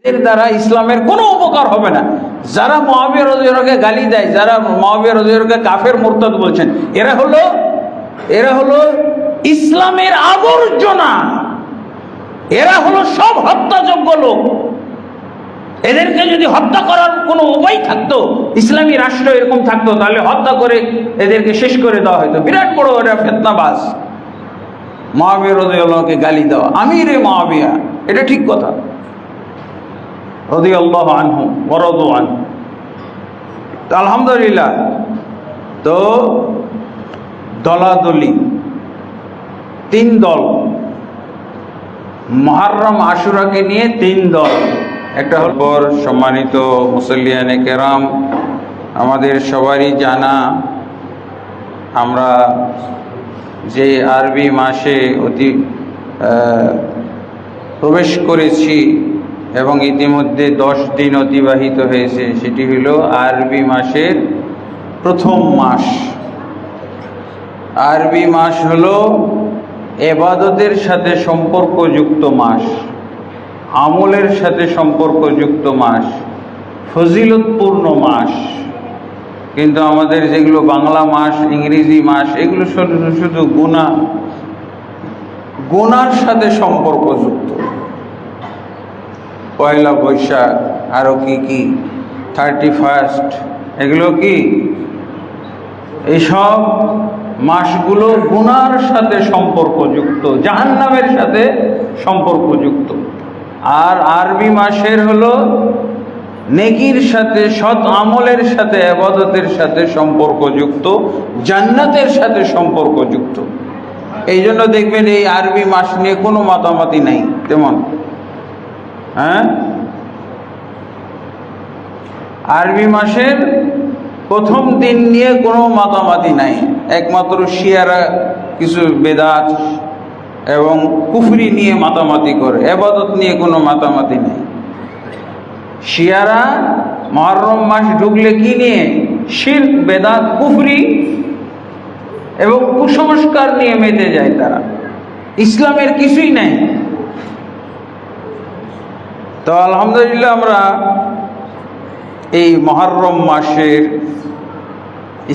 এর দ্বারা ইসলামের কোনো উপকার হবে না। যারা মুআবিয়া রাদিয়াল্লাহু আনহুকে গালি দেয়, যারা মুআবিয়া রাদিয়াল্লাহু আনহুকে কাফের মুরতাদ বলছেন, এরা হলো ইসলামের আবর্জনা, এরা হলো সব হত্যাযোগ্য লোক। এদেরকে যদি হত্যা করার কোনো উপায় থাকতো, ইসলামী রাষ্ট্র এরকম থাকতো, তাহলে হত্যা করে এদেরকে শেষ করে দেওয়া হতো। বিরাট বড় এরা ফিতনাবাজ। মুআবিয়া রাদিয়াল্লাহু আনহুকে গালি দেওয়া, আমিরে মুআবিয়া, এটা ঠিক কথা। রাদিয়াল্লাহু আনহু ওয়া রাদু আনহু। আলহামদুলিল্লাহ। তো দলাদলি, তিন দল, মুহররম আশুরাকে নিয়ে তিন দল। একটা হল পর সম্মানিত মুসল্লিয়ানে কেরাম, আমাদের সবারই জানা, আমরা যে আরবি মাসে প্রবেশ করেছি এবং ইতিমধ্যে 10 দিন অতিবাহিত হয়েছে, সেটি হলো আরবি মাসের প্রথম মাস। আরবি মাস হলো ইবাদতের সাথে সম্পর্কযুক্ত মাস, আমলের সাথে সম্পর্কযুক্ত মাস, ফজিলতপূর্ণ মাস। কিন্তু আমাদের যেগুলো বাংলা মাস, ইংরেজি মাস, এগুলো শুধু গুনার সাথে সম্পর্কযুক্ত। পয়লা বৈশাখ, আরো কি 31st, এগুলো কি, এইসব মাসগুলো গুনার সাথে সম্পর্কযুক্ত, জাহান্নামের সাথে সম্পর্কযুক্ত। আর আরবি মাসের হলো নেকির সাথে, সৎ আমলের সাথে, ইবাদতের সাথে সম্পর্কযুক্ত, জান্নাতের সাথে সম্পর্কযুক্ত। এই জন্য দেখবেন এই আরবি মাস নিয়ে কোনো মাতামাতি নাই তেমন। আরবি মাসের প্রথম দিন নিয়ে কোনো মাতামাতি নাই। একমাত্র শিয়ারা কিছু বেদাত এবং কুফরি নিয়ে মাতামাতি করে, ইবাদত নিয়ে কোনো মাতামাতি নেই। শিয়ারা মুহররম মাস ঢুকলে কি নিয়ে, শিরক, বেদাত, কুফরি এবং কুসংস্কার নিয়ে মেতে যায় তারা। ইসলামের কিছুই নাই। তো আলহামদুলিল্লাহ, আমরা এই মুহররম মাসের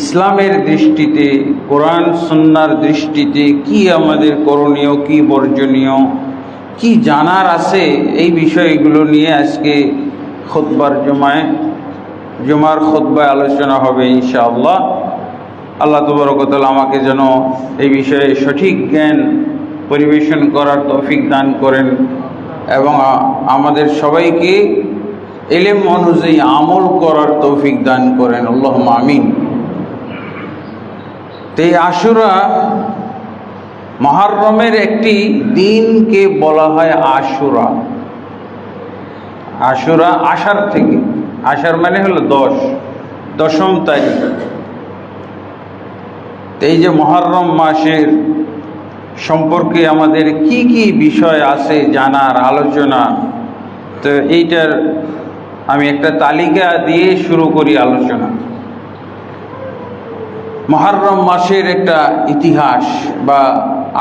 ইসলামের দৃষ্টিতে, কোরআন সুন্নাহর দৃষ্টিতে কি আমাদের করণীয়, কি বর্জনীয়, কি জানার আছে, এই বিষয়গুলো নিয়ে আজকে জুমার খুতবায় আলোচনা হবে ইনশাআল্লাহ। আল্লাহ তাবারক ওয়া তাআলা আমাকে যেন এই বিষয়ে সঠিক জ্ঞান পরিবেশন করার তৌফিক দান করেন এবং আমাদের সবাইকে ইলম অনুযায়ী আমল করার তৌফিক দান করেন, আল্লাহুম্মা আমিন। তো এই আশুরা, মুহররমের একটি দিনকে বলা হয় আশুরা। আশুরা আষাঢ় থেকে, আষাঢ় মানে হলো 10ম তারিখ। এই যে মুহররম মাসের সম্পর্কে আমাদের কি কি বিষয় আছে জানার, আলোচনা, তো এইটার আমি একটা তালিকা দিয়ে শুরু করি আলোচনা। মুহররম মাসের একটা ইতিহাস বা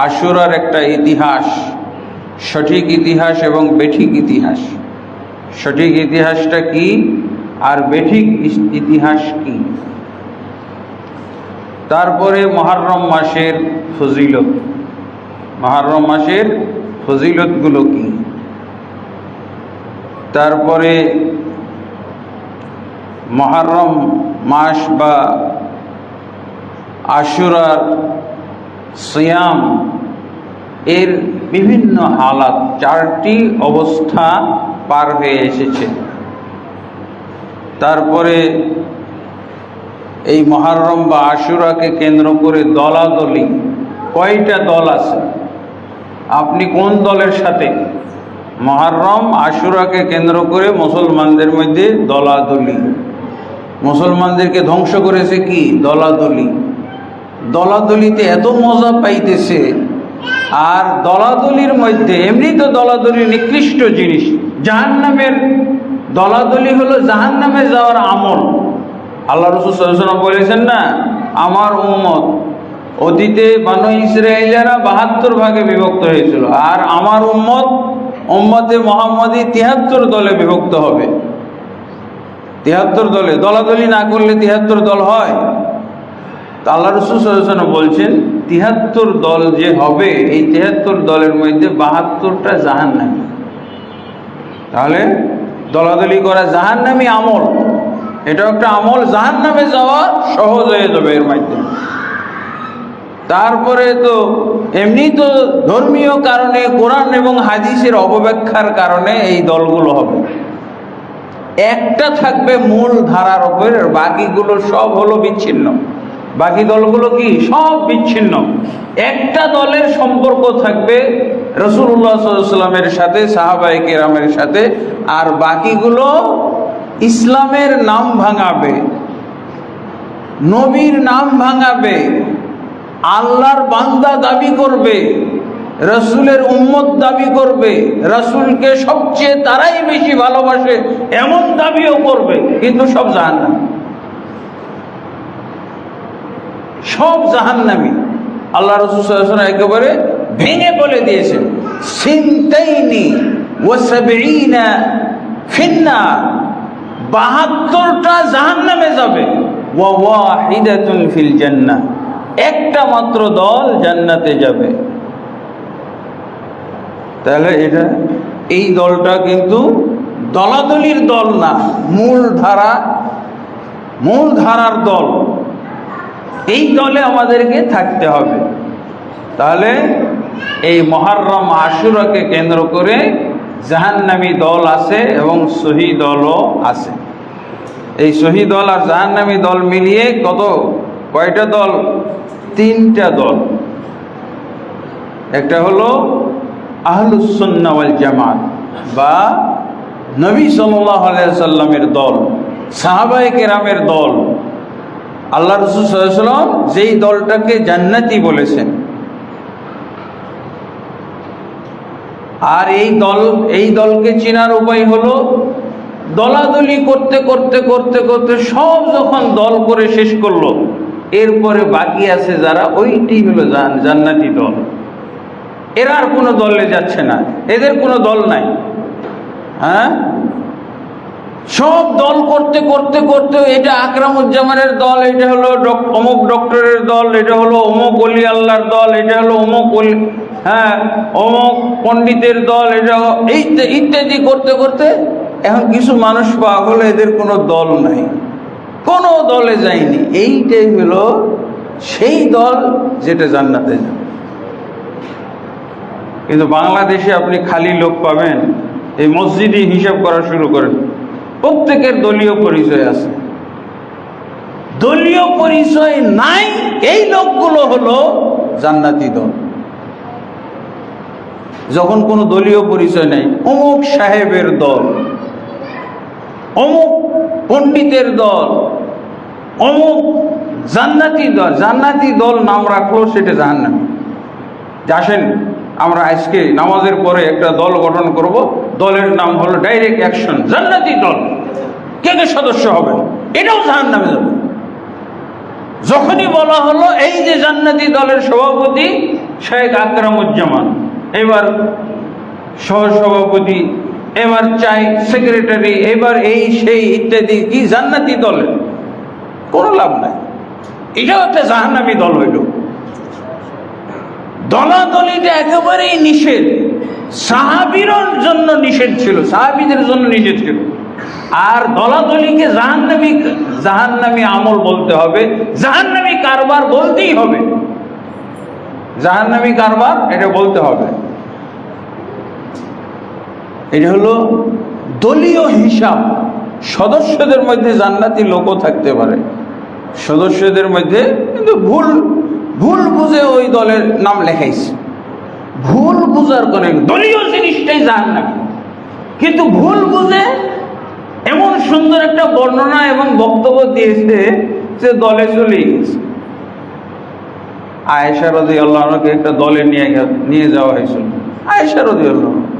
আশুরার একটা ইতিহাস, সঠিক ইতিহাস এবং বেঠিক ইতিহাস। সঠিক ইতিহাসটা কি আর বেঠিক ইতিহাস কি। তারপরে মুহররম মাসের ফজিলত, মুহররম মাসের ফজিলতগুলো কি। তারপরে মুহররম মাস বা আশুরার সিয়াম এর বিভিন্ন হালাত, 4টি অবস্থা পার হয়ে এসেছে। তারপরে এই মুহররম বা আশুরাকে কেন্দ্র করে দলাদলি, কয়টা দল আছে, আপনি কোন দলের সাথে। মুহররম আশুরাকে কেন্দ্র করে মুসলমানদের মধ্যে দলাদলি, মুসলমানদেরকে ধ্বংস করেছে কি, দলাদলি। দলাদলিতে এত মজা পাইতেছে। আর দলাদলির মধ্যে, এমনি তো দলাদলি নিকৃষ্ট জিনিস, জাহান্নামের দলাদলি হলো জাহান্নামে যাওয়ার আমল। আল্লাহ রাসূল সাল্লাল্লাহু আলাইহি ওয়াসাল্লাম বলেছেন না, আমার উম্মত, অতীতে বনু ইসরাঈলেরা 72 ভাগে বিভক্ত হয়েছিল, আর আমার উম্মত উম্মতে মুহাম্মাদি ৭৩ দলে বিভক্ত হবে। ৭৩ দলে দলাদলি না করলে ৭৩ দল হয়? তো আল্লাহ রাসূল সাল্লাল্লাহু আলাইহি ওয়াসাল্লাম বলছেন ৭৩ দল যে হবে, এই ৭৩ দলের মধ্যে ৭২টা জাহান্নামী। তাহলে দলাদলি করা জাহান্নামী আমল, এটা একটা আমল, জাহান্নামে যাওয়া সহজ হয়ে যাবে এর মাধ্যমে। তারপরে তো এমনি তো ধর্মীয় কারণে, কোরআন এবং হাদিসের অপব্যাখ্যার কারণে এই দলগুলো হবে। একটা থাকবে মূল ধারার উপরে, বাকিগুলো সব হলো বিচ্ছিন্ন। বাকি দলগুলো কি সব বিচ্ছিন্ন। একটা দলের সম্পর্ক থাকবে রাসূলুল্লাহ সাল্লাল্লাহু আলাইহি ওয়াসাল্লামের সাথে, সাহাবায়ে কেরামের সাথে, আর বাকিগুলো ইসলামের নাম ভাঙাবে, নবীর নাম ভাঙাবে, আল্লাহর বান্দা দাবি করবে, রাসূলের উম্মত দাবি করবে, রাসূলকে সবচেয়ে তারাই বেশি ভালোবাসে এমন দাবিও করবে, কিন্তু সব জাহান্নামী, সব জাহান্নামী। আল্লাহ রাসূল সাল্লাল্লাহু আলাইহি ওয়াসাল্লাম একেবারে ভেঙে বলে দিয়েছেন, সিনতাইনি ওয়া সাবঈনা ফিন্নার, ৭২টা জাহান্নামে যাবে, ওয়া ওয়াহিদাতুন ফিল জান্নাহ, একটা মাত্র দল জান্নাতে যাবে। তাহলে এটা, এই দলটা কিন্তু দলাদলির দল না, মূল ধারার দল। এই দলে আমাদেরকে থাকতে হবে। তাহলে এই মুহররম আশুরাকে কেন্দ্র করে জাহান্নামী দল আছে এবং সহি দলও আছে। এই সহি দল আর জাহান্নামী দল মিলিয়ে কয়টা দল? 3টা দল। একটা হলো আহলুস সুন্নাহ ওয়াল জামাত বা নবী সাল্লাল্লাহু আলাইহি ওয়াসাল্লামের দল, সাহাবায়ে কেরামের দল। আল্লাহ রাসূল সাল্লাল্লাহু আলাইহি ওয়াসাল্লাম যেই দলটাকে জান্নাতি বলেছেন, আর এই দলকে চেনার উপায় হলো দলাদলি করতে করতে করতে করতে সব যখন দল করে শেষ করলো, এরপরে বাকি আছে যারা, ওইটি হলো জান্নাতি দল। এরা আর কোনো দলে যাচ্ছে না, এদের কোনো দল নাই। হ্যাঁ, সব দল করতে করতে করতে, এটা আকরামুজ্জামানের দল, এটা হলো অমুক ডক্টরের দল, এটা হলো অমুক ওলি আল্লাহর দল, এটা হলো অমুক অমুক পণ্ডিতের দল, এটা ইত্যাদি করতে করতে এখন কিছু মানুষ পাগল, এদের কোনো দল নাই, কোনো দলে যায়নি। এইটাই হলো সেই দল যেটা জান্নাতে যাবে। কিন্তু বাংলাদেশে আপনি খালি লোক পাবেন, এই মসজিদে হিসাব করা শুরু করেন, প্রত্যেকের দলীয় পরিচয় আছে। দলীয় পরিচয় নাই, এই লোকগুলো হলো জান্নাতি দল। যখন কোনো দলীয় পরিচয় নাই, অমুক সাহেবের দল, অমুক পণ্ডিতের দল, অমুক জান্নাতি দল। জান্নাতি দল নাম রাখলো, সেটা জাহান্নামী। আসেন আমরা আজকে নামাজের পরে একটা দল গঠন করব, দলের নাম হলো ডাইরেক্ট অ্যাকশন জান্নাতি দল। কে কে সদস্য হবে? এটাও জাহান্নামে যাবে। যখনই বলা হলো এই যে জান্নাতি দলের সভাপতি শেখ আকরামুজ্জামান, এবার সহসভাপতি, এবার সেক্রেটারি, এবার এই সেই ইত্যাদি, কি জান্নাতি দলের কোনো লাভ নাই। এটাও একটা জাহান্নামী দল হইল। দলাদলিটা একেবারেই নিষেধ। সাহাবীর জন্য নিষেধ ছিল, সাহাবীদের জন্য নিষেধ ছিল। আর দলাদলিকে জাহান্নামী আমল বলতে হবে, জাহান্নামী কারবার বলতেই হবে, জাহান্নামী কারবার এটা বলতে হবে। এটা হলো দলীয় হিসাব। সদস্যদের মধ্যে জান্নাতি লোকও থাকতে পারে, সদস্যদের মধ্যে কিন্তু ভুল বুঝে ওই দলের নাম লেখাইছে। ভুল বুঝার কোন, দলীয় জিনিসটাই জাহান্নামী, কিন্তু ভুল বুঝে এমন সুন্দর একটা বর্ণনা এবং বক্তব্য দিয়েছে যে দলে চলে গেছে। আয়েশা রাদিয়াল্লাহু আনহাকে একটা দলে নিয়ে যাওয়া হয়েছিল। আয়েশা রাদিয়াল্লাহু আনহা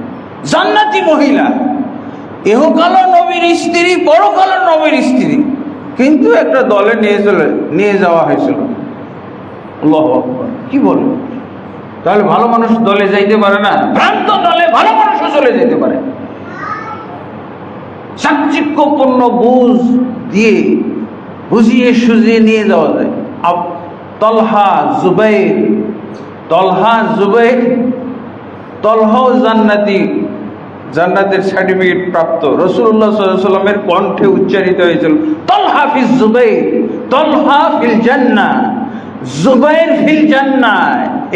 জান্নাতি মহিলা, ইহকাল নবীর স্ত্রী, পরকাল নবীর স্ত্রী, কিন্তু একটা দলে নিয়ে যাওয়া হয়েছিল। আল্লাহু আকবার, কি বলেন? তাহলে ভালো মানুষ দলে যাইতে পারে না? ভ্রান্ত দলে ভালো মানুষও চলে যেতে পারে। চাকচিক্যপূর্ণ বুঝ দিয়ে বুঝিয়ে সুঝিয়ে নিয়ে যাওয়া যায়। তলহা জুবাইর, তলহাও জান্নাতি, জান্নাতের সার্টিফিকেট প্রাপ্ত। রাসূলুল্লাহ সাল্লাল্লাহু আলাইহি ওয়াসাল্লামের কণ্ঠে উচ্চারিত হয়েছিল তলহা ফিজ জুবাইর, তলহা ফিল জান্নাহ, জুবাইর ফিল জান্নাহ,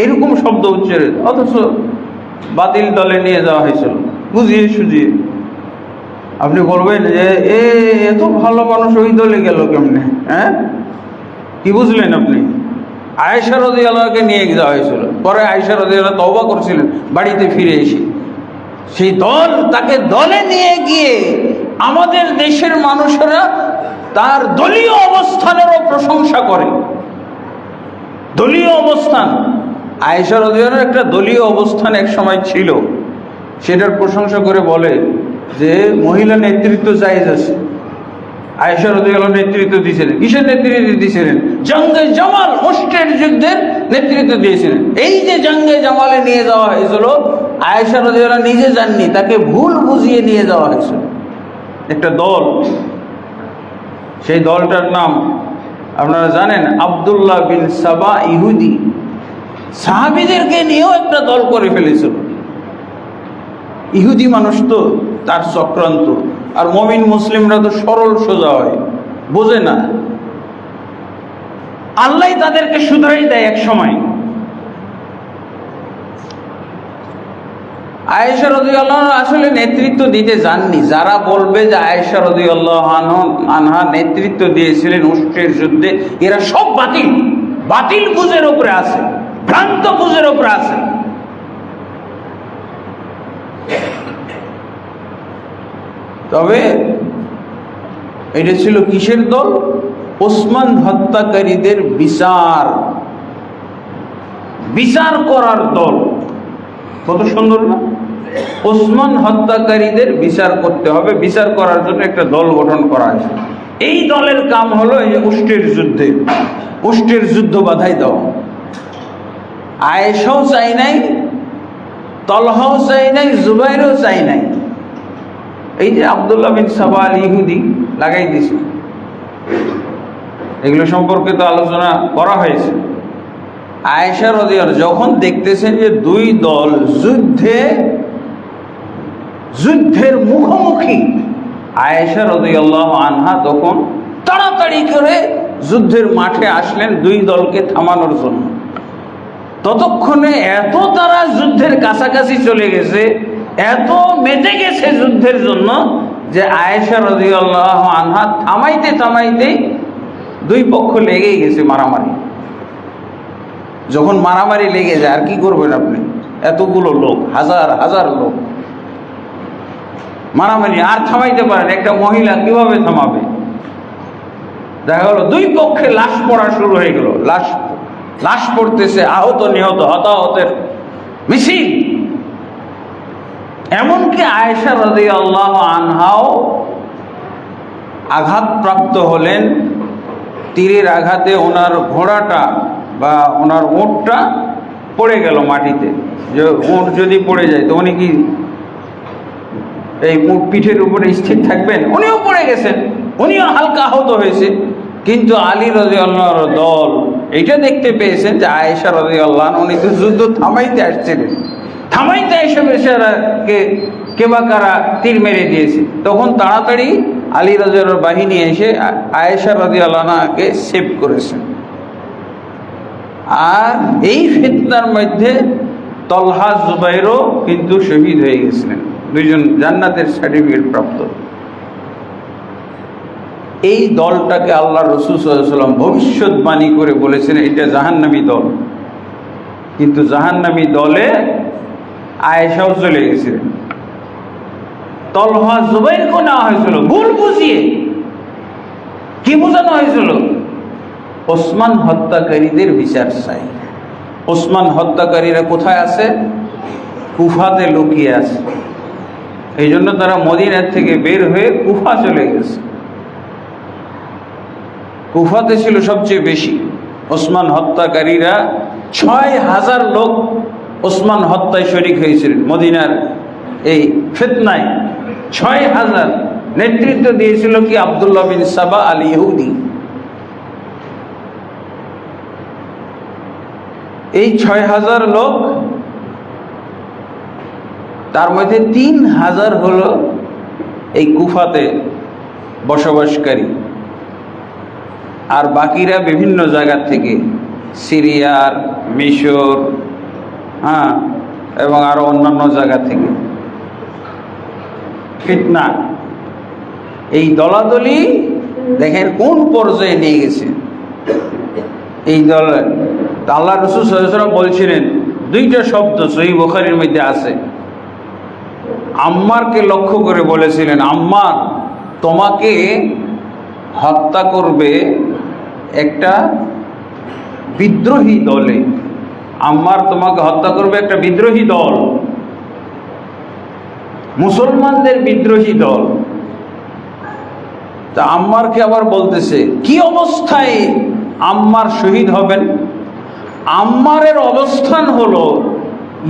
এরকম শব্দ উচ্চারিত। অথচ বাতিল দলে নিয়ে যাওয়া হয়েছিল বুঝিয়ে সুঝিয়ে। আপনি বলবেন যে এত ভালো মানুষ ওই দলে গেল কেমনে? হ্যাঁ, কি বুঝলেন আপনি? আয়েশা রাদিয়াল্লাহুকে নিয়ে যাওয়া হয়েছিল, পরে আয়েশা রাদিয়াল্লাহু তওবা করছিলেন বাড়িতে ফিরে এসে। সেই দল, তাকে দলে নিয়ে গিয়ে আমাদের দেশের মানুষেরা তার দলীয় অবস্থানেরও প্রশংসা করে। দলীয় অবস্থান, আয়েশা রাদিয়াল্লাহু একটা দলীয় অবস্থান এক সময় ছিল, সেটার প্রশংসা করে বলে যে মহিলা নেতৃত্ব জায়েজ আছে। আয়েশা রাদিয়াল্লাহু নেতৃত্ব দিয়েছিলেন। কিসের নেতৃত্ব দিয়েছিলেন? জঙ্গে জামাল, উষ্টের যুদ্ধের নেতৃত্ব দিয়েছিলেন। এই যে জঙ্গে জামালে নিয়ে যাওয়া হয়েছিল, আয়েশা রাদিয়াল্লাহু নিজে যাননি, তাকে ভুল বুঝিয়ে নিয়ে যাওয়া হয়েছিল একটা দল। সেই দলটার নাম আপনারা জানেন, আব্দুল্লাহ বিন সাবা ইহুদি। সাহাবীদেরকে নিয়েও একটা দল করে ফেলেছিল। ইহুদি মানুষ তো, তার চক্রান্ত। আর মুমিন মুসলিমরা তো সরল সোজা হয়, বোঝে না। আল্লাহ তাদেরকে শুধরাই দেয় এক সময়। আয়েশা রাদিয়াল্লাহু আসলে নেতৃত্ব দিতে যাননি। যারা বলবে যে আয়েশা রাদিয়াল্লাহু আনহা নেতৃত্ব দিয়েছিলেন উষ্টের যুদ্ধে, এরা সব বাতিল, বাতিল বুঝের উপরে আছে, ভ্রান্ত বুঝের উপরে আছে। তবে এটা ছিল কিসের দল? ওসমান হত্যাকারীদের বিচার করার দল। কত সুন্দর না? ওসমান হত্যাকারীদের বিচার করতে হবে, বিচার করার জন্য একটা দল গঠন করা হয়েছে। এই দলের কাম হলো এই উষ্টের যুদ্ধ বাধাই দেওয়া। আয়েশাও চাই নাই, তলহাও চাই নাই, জুবাইরও চাই নাই। এই যে আব্দুল্লাহ বিন সাবা আল ইহুদি লাগাই দিছে। এগুলো সম্পর্কে তো আলোচনা করা হয়েছে। আয়েশা রাদিয়াল্লাহু যখন দেখতেছেন যে দুই দল যুদ্ধের মুখোমুখি, আয়েশা রাদিয়াল্লাহু আনহা তখন তাড়াতাড়ি করে যুদ্ধের মাঠে আসলেন দুই দলকে থামানোর জন্য। ততক্ষণে এত তারা যুদ্ধের কাছাকাছি চলে গেছে, এত মেতে গেছে যুদ্ধের জন্য, যে আয়েশা রাদিয়াল্লাহু আনহা থামাইতে দুই পক্ষ লেগেই গেছে মারামারি। যখন মারামারি লেগে যায় আর কি করবেন আপনি? এতগুলো লোক, হাজার হাজার লোক মারামারি, আর থামাইতে পারেন? একটা মহিলা কিভাবে থামাবে? দেখা গেল দুই পক্ষে লাশ পড়া শুরু হয়ে গেল, লাশ পড়তেছে, আহত নিহত, হতাহতের মিছিল। এমনকি আয়েশা রাদিয়াল্লাহু আনহাও আঘাতপ্রাপ্ত হলেন। তীরের আঘাতে ওনার ঘোড়াটা বা ওনার উটটা পড়ে গেল মাটিতে। যে উট যদি পড়ে যায় তো উনি কি এই পিঠের উপরে স্থির থাকবেন? উনিও পড়ে গেছেন, উনিও হালকা আহত হয়েছে। কিন্তু আলী রাদিয়াল্লাহু দল এইটা দেখতে পেয়েছেন যে আয়েশা রাদিয়াল্লাহু আনহা, উনি তো যুদ্ধ থামাইতে আসছিলেন, থামাইতে এসে বেচারাকে কে বা কারা তীর মেরে দিয়েছে। তখন তাড়াতাড়ি আলী রাদিয়াল্লাহু বাহিনী এসে আয়েশা রাদিয়াল্লাহু আনহাকে সেভ করেছেন। আর এই ফিতনার মধ্যে তলহা জুবাইরও কিন্তু শহীদ হয়ে গেছিলেন, দুইজন জান্নাতের সার্টিফিকেট প্রাপ্ত। এই দলটাকে আল্লাহ রাসূল সাল্লাল্লাহু আলাইহি ওয়াসাল্লাম ভবিষ্যৎবাণী করে বলেছেন এটা জাহান্নামী দল। কিন্তু জাহান্নামী দলে আয়েশাও চলে গেছিলেন। তলহা জুবাইরকে নেওয়া হয়েছিল ভুল বুঝিয়ে। কি বোঝানো হয়েছিল? ওসমান হত্যাকারীদের বিচার চাই। ওসমান হত্যাকারীরা কোথায় আছে? কুফাতে লুকিয়ে আছে। এই জন্য তারা মদিনার থেকে বের হয়ে কুফা চলে গেছে। কুফাতে ছিল সবচেয়ে বেশি। ওসমান হত্যাকারীরা ৬,০০০ লোক ওসমান হত্যায় শরীক হয়েছিলেন মদিনার এই ফিতনায়। ৬,০০০ নেতৃত্ব দিয়েছিল কি আব্দুল্লাহ বিন সাবা আল ইহুদি। এই ৬,০০০ লোক, তার মধ্যে ৩,০০০ হলো এই কুফাতে বসবাসকারী, আর বাকিরা বিভিন্ন জায়গা থেকে, সিরিয়ার, মিশর, এবং আরো অন্যান্য জায়গা থেকে। ফিতনা, এই দলাদলি দেখেন কোন পর্যায়ে নিয়ে গেছে এই দল। আল্লাহ রাসূল সাল্লাল্লাহু আলাইহি ওয়াসাল্লাম বলছিলেন, দুইটা শব্দ সহিহ বুখারীর মধ্যে আছে, আম্মারকে লক্ষ্য করে বলেছিলেন, আম্মার তোমাকে হত্যা করবে একটা বিদ্রোহী দলে, আম্মার তোমাকে হত্যা করবে একটা বিদ্রোহী দল, মুসলমানদের বিদ্রোহী দল। তা আম্মারকে আবার বলতেছে, কি অবস্থায় আম্মার শহীদ হবেন? আম্মারের অবস্থান হলো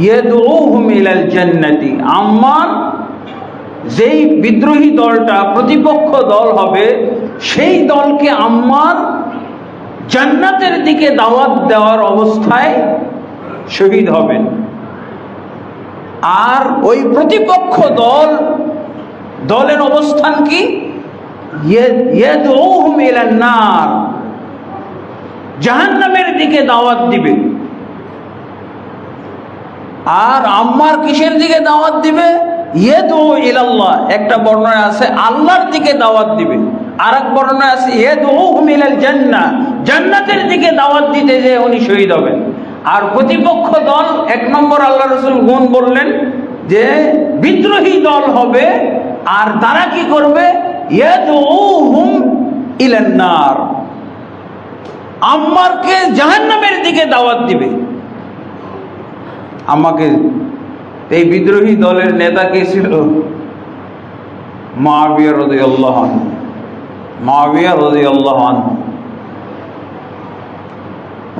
ইয়াদউহুম ইলাল জান্নাতি, আম্মার যেই বিদ্রোহী দলটা প্রতিপক্ষ দল হবে, সেই দলকে আম্মার জান্নাতের দিকে দাওয়াত দেওয়ার অবস্থায় শহীদ হবেন। আর ওই প্রতিপক্ষ দলের অবস্থান কি? ইয়াদউহুম ইলান নার, জাহান্নামের দিকে দাওয়াত দিবে। আর আম্মার কিসের দিকে দাওয়াত দিবে? ইয়াদউ ইলাল্লাহ, একটা বর্ণনা আছে আল্লাহর দিকে দাওয়াত দিবে, আর এক বর্ণনা আছে ইয়াদউহুম ইলাল জান্নাহ, জান্নাতের দিকে দাওয়াত দিতে যে উনি শহীদ হবেন। আর প্রতিপক্ষ দল, এক নম্বর আল্লাহ রাসূল গুণ বললেন যে বিদ্রোহী দল হবে, আর তারা কি করবে? ইয়াদউহুম ইলান নার, আম্মারকে জাহান্নামের দিকে দাওয়াত দিবে। আমাকে এই বিদ্রোহী দলের নেতা কে ছিল? মুআবিয়া রাদিয়াল্লাহু আনহু। মুআবিয়া রাদিয়াল্লাহু আনহু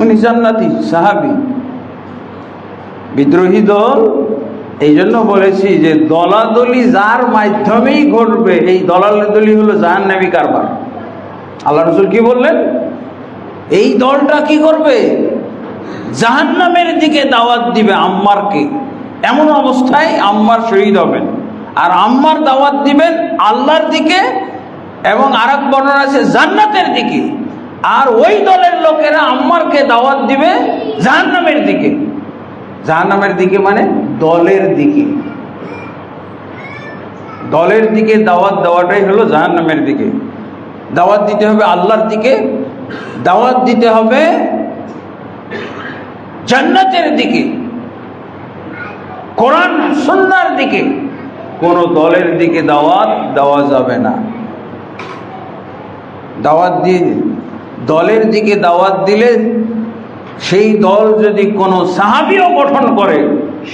উনি জান্নাতি সাহাবী। বিদ্রোহী দল, এই জন্য বলেছি যে দলাদলি যার মাধ্যমেই ঘটবে, এই দলাদলি হলো জাহান্নামী কারবার। আল্লাহ রাসূল কি বললেন? এই দলটা কি করবে? জাহান্নামের দিকে দাওয়াত দিবে আম্মারকে। এমন অবস্থায় আম্মার শহীদ হবেন। আর আম্মার দাওয়াত দিবেন আল্লাহর দিকে, এবং আর এক বর্ণনা আছে জান্নাতের দিকে। আর ওই দলের লোকেরা আম্মারকে দাওয়াত দিবে জাহান্নামের দিকে। জাহান্নামের দিকে মানে দলের দিকে। দলের দিকে দাওয়াত দেওয়াটাই হলো জাহান্নামের দিকে। দাওয়াত দিতে হবে আল্লাহর দিকে, দাওয়াত দিতে হবে জান্নাতের দিকে, কোরআন সুন্নাহর দিকে। কোন দলের দিকে দাওয়াত দেওয়া যাবে না। দাওয়াত দিয়ে দলের দিকে দাওয়াত দিলে সেই দল যদি কোনো সাহাবীও গঠন করে,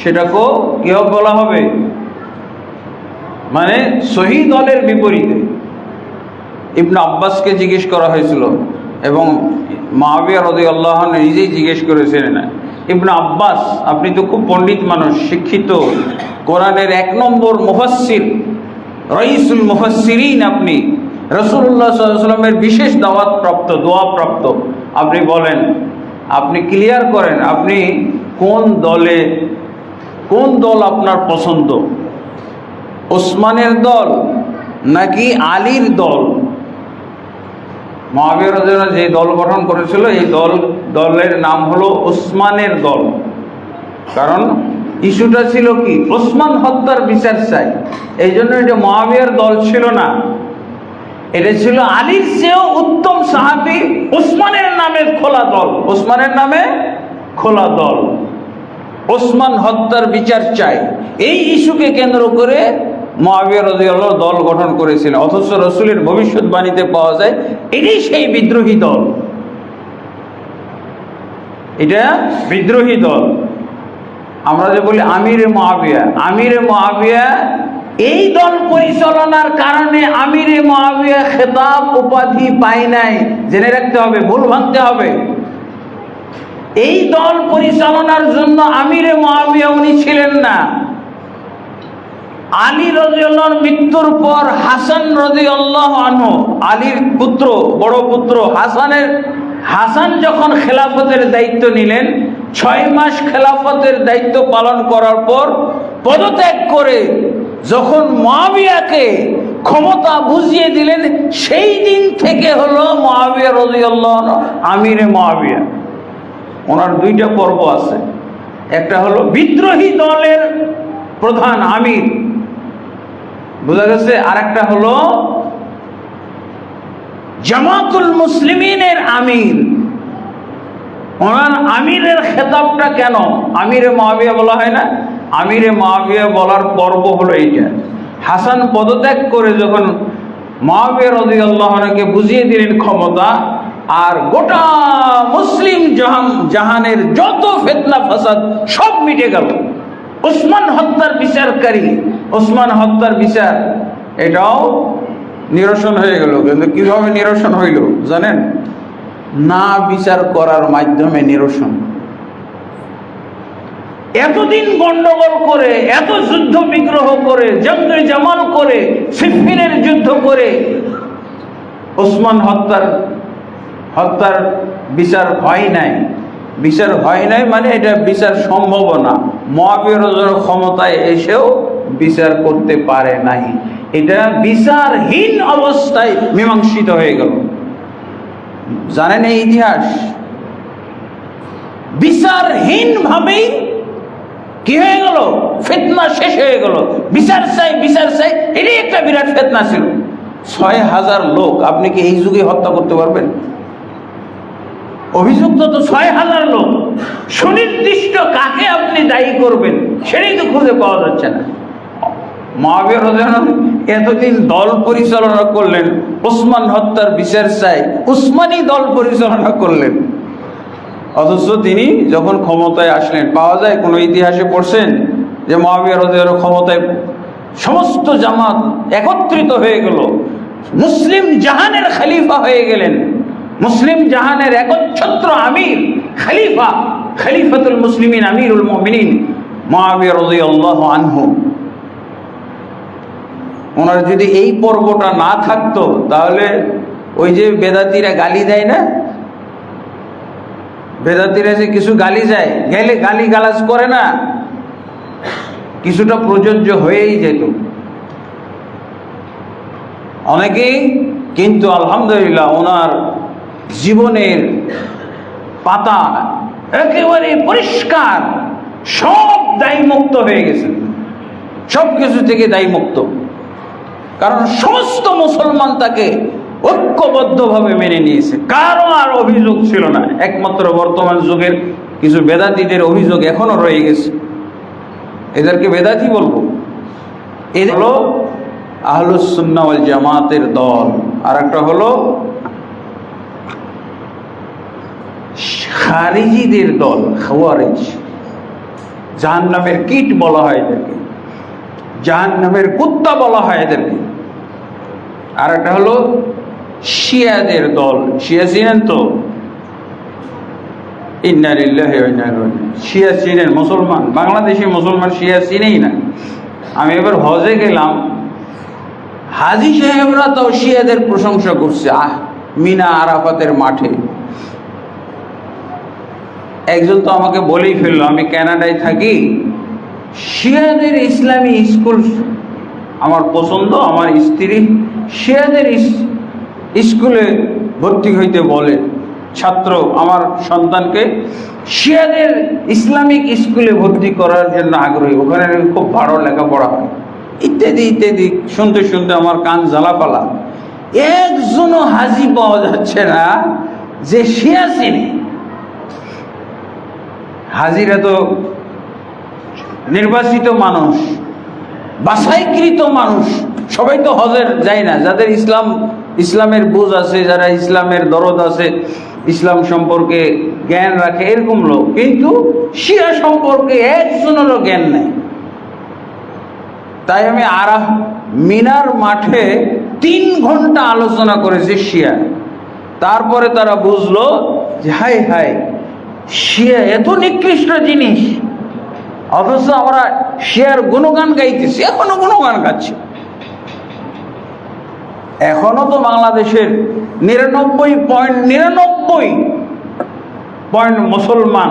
সেটাকেও কি বলা হবে? মানে সহি দলের বিপরীতে। ইবনে আব্বাসকে জিজ্ঞেস করা হয়েছিল, এবং মুআবিয়া রাদিয়াল্লাহু আনহু নিজেই জিজ্ঞেস করেছিলেন, ইবনে আব্বাস আপনি তো খুব পণ্ডিত মানুষ, শিক্ষিত, কোরআনের ১ নম্বর মুফাসসির, রাইসুল মুফাসসিরিন, আপনি রাসূলুল্লাহ সাল্লাল্লাহু আলাইহি ওয়াসাল্লামের বিশেষ দাওয়াত প্রাপ্ত, দোয়া প্রাপ্ত, আপনি বলেন, আপনি ক্লিয়ার করেন, আপনি কোন দল আপনার পছন্দ? ওসমানের দল নাকি আলীর দল? মুআবিয়া রাদিয়াল্লাহু আনহু যে দল গঠন করেছিল, এই দলের নাম হলো ওসমানের দল। কারণ ইস্যুটা ছিল কি? ওসমান হত্যার বিচার চাই। এই জন্য এটা মুআবিয়ার দল ছিল না, এটা ছিল আলীর চেয়েও উত্তম সাহাবী ওসমানের নামে খোলা দল। ওসমানের নামে খোলা দল, ওসমান হত্যার বিচার চাই, এই ইস্যুকে কেন্দ্র করে মুআবিয়া রাদিয়াল্লাহু দল গঠন করেছিলেন। অথচ রাসূলের ভবিষ্যৎবাণীতে পাওয়া যায় এটাই সেই বিদ্রোহী দল। এটা বিদ্রোহী দল। আমরা যে বলি আমিরে মুআবিয়া, এই দল পরিচালনার কারণে আমিরে মুআবিয়া খেতাব উপাধি পায় নাই। জেনে রাখতে হবে, ভুল ভাঙতে হবে। এই দল পরিচালনার জন্য আমিরে মুআবিয়া উনি ছিলেন না। আলী রাদিয়াল্লাহু মৃত্যুর পর হাসান রাদিয়াল্লাহু আনহু, আলীর পুত্র, বড় পুত্র হাসান যখন খেলাফতের দায়িত্ব নিলেন, 6 মাস খেলাফতের দায়িত্ব পালন করার পর পদত্যাগ করে যখন মুআবিয়াকে ক্ষমতা বুঝিয়ে দিলেন, সেই দিন থেকে হলো মুআবিয়া রাদিয়াল্লাহু আনহু আমিরে মুআবিয়া। ওনার 2টা পর্ব আছে, একটা হলো বিদ্রোহী দলের প্রধান আমির, বোঝা গেছে, আর একটা হলো জামাতুল মুসলিমিনের আমির। ওনার আমিরের খেতাবটা কেন আমিরে মুআবিয়া বলা হয় না? আমিরে মুআবিয়া বলার পর্ব হলো এইটা। হাসান পদত্যাগ করে যখন মুআবিয়া রাদিয়াল্লাহু আনহুকে বুঝিয়ে দিলেন ক্ষমতা, আর গোটা মুসলিম জাহানের যত ফিতনা ফাসাদ সব মিটে গেল। ওসমান হত্যার বিচারকারী, ওসমান হত্যার বিচার এটাও নিরসন হয়ে গেল। কিন্তু কিভাবে নিরসন হইল জানেন? না বিচার করার মাধ্যমে নিরসন। এতদিন গন্ডগোল করে, এত যুদ্ধ বিগ্রহ করে, জঙ্গে জামাল করে, সিফিনের যুদ্ধ করে ওসমান হত্যার বিচার হয় নাই। বিচার হয় নাই মানে এটা বিচার সম্ভব না। মুআবিয়া রাদিয়াল্লাহু ক্ষমতায় এসেও বিচার করতে পারে নাই। এটা বিচারহীন অবস্থায় মীমাংসিত হয়ে গেল। জানেন এই ইতিহাস? বিচারহীন ভাবেই কি হয়ে গেল? ফিতনা শেষ হয়ে গেল। বিচার চাই, বিচার চাই, এটাই একটা বিরাট ফিতনা ছিল। 6000 লোক আপনি কি এই যুগে হত্যা করতে পারবেন? অভিযুক্ত তো 6000 লোক। সুনির্দিষ্ট কাকে আপনি দায়ী করবেন সেটাই তো খুঁজে পাওয়া যাচ্ছে না। মুআবিয়া রাদিয়াল্লাহু আনহু এতদিন দল পরিচালনা করলেন, ওসমান হত্যার বিচার চাই, উসমানী দল পরিচালনা করলেন, অথচ তিনি যখন ক্ষমতায় আসলেন, পাওয়া যায় কোনো ইতিহাসে পড়ছেন যে মুআবিয়া রাদিয়াল্লাহু আনহু ক্ষমতায় সমস্ত জামাত একত্রিত হয়ে গেল, মুসলিম জাহানের খলিফা হয়ে গেলেন, মুসলিম জাহানের একচ্ছত্র আমির, খলিফাতুল মুসলিমিন, আমিরুল মুমিনিন মুআবিয়া রাদিয়াল্লাহু আনহু। ওনার যদি এই পর্বটা না থাকতো তাহলে ওই যে বেদাতিরা গালি দেয় না, বেদাতিরা যে কিছু গালি যায়, গেলে গালি গালাজ করে না, কিছুটা প্রযোজ্য হয়েই যেত অনেকেই। কিন্তু আলহামদুলিল্লাহ ওনার জীবনের পাতা একেবারে পরিষ্কার, সব দায়মুক্ত হয়ে গেছে, সব কিছু থেকে দায়মুক্ত। কারণ সমস্ত মুসলমান তাকে ঐক্যবদ্ধভাবে মেনে নিয়েছে, কারো আর অভিযোগ ছিল না। একমাত্র বর্তমান যুগের কিছু বেদাতীদের অভিযোগ এখনো রয়ে গেছে, এদেরকে বেদাতী বলবো। এদের হলো আহলুস সুন্নাহ ওয়াল জামাতের দল, আর একটা হলো খারিজিদের দল, খাওয়ারিজ। জাহান্নামের কীট বলা হয় এদেরকে, জাহান্নামের কুত্তা বলা হয় এদেরকে। আর একটা হলো শিয়াদের দল। শিয়া চিনেন তো? ইন্না লিল্লাহি ওয়া ইন্না ইলাইহি রাজিউন। শিয়া চিনেন? মুসলমান, বাংলাদেশি মুসলমান শিয়া চিনেই না। আমি এবার হজে গেলাম, হাজী সাহেবরা তো শিয়াদের প্রশংসা করছে, মিনা আরাফাতের মাঠে। একজন তো আমাকে বলেই ফেললো, আমি কানাডায় থাকি, শিয়াদের ইসলামী স্কুল আমার পছন্দ, আমার স্ত্রী শিয়াদের স্কুলে ভর্তি হইতে বলে, ছাত্র আমার সন্তানকে শিয়াদের ইসলামিক স্কুলে ভর্তি করার জন্য আগ্রহী, ওখানে খুব ভালো লেখাপড়া হয়, ইত্যাদি ইত্যাদি। শুনতে শুনতে আমার কান জ্বালাপালা। একজনও হাজি পাওয়া যাচ্ছে না যে শিয়া চিনে। হাজিরা তো নির্বাচিত মানুষ, বাছাইকৃত মানুষ, সবাই তো হজের যায় না। যাদের ইসলামের বুঝ আছে, যারা ইসলামের দরদ আছে, ইসলাম সম্পর্কে জ্ঞান রাখে, এরকম লোক। কিন্তু শিয়া সম্পর্কে একজনেরও জ্ঞান নেই। তাই আমি মিনার মাঠে 3 ঘন্টা আলোচনা করেছি শিয়া। তারপরে তারা বুঝলো যে হাই হাই, শিয়া এত নিকৃষ্ট জিনিস, অথচ আমরা শিয়ার গুণগান গাইতেছি, এখনো গুণগান গাচ্ছি। এখনো তো বাংলাদেশের 99.99% মুসলমান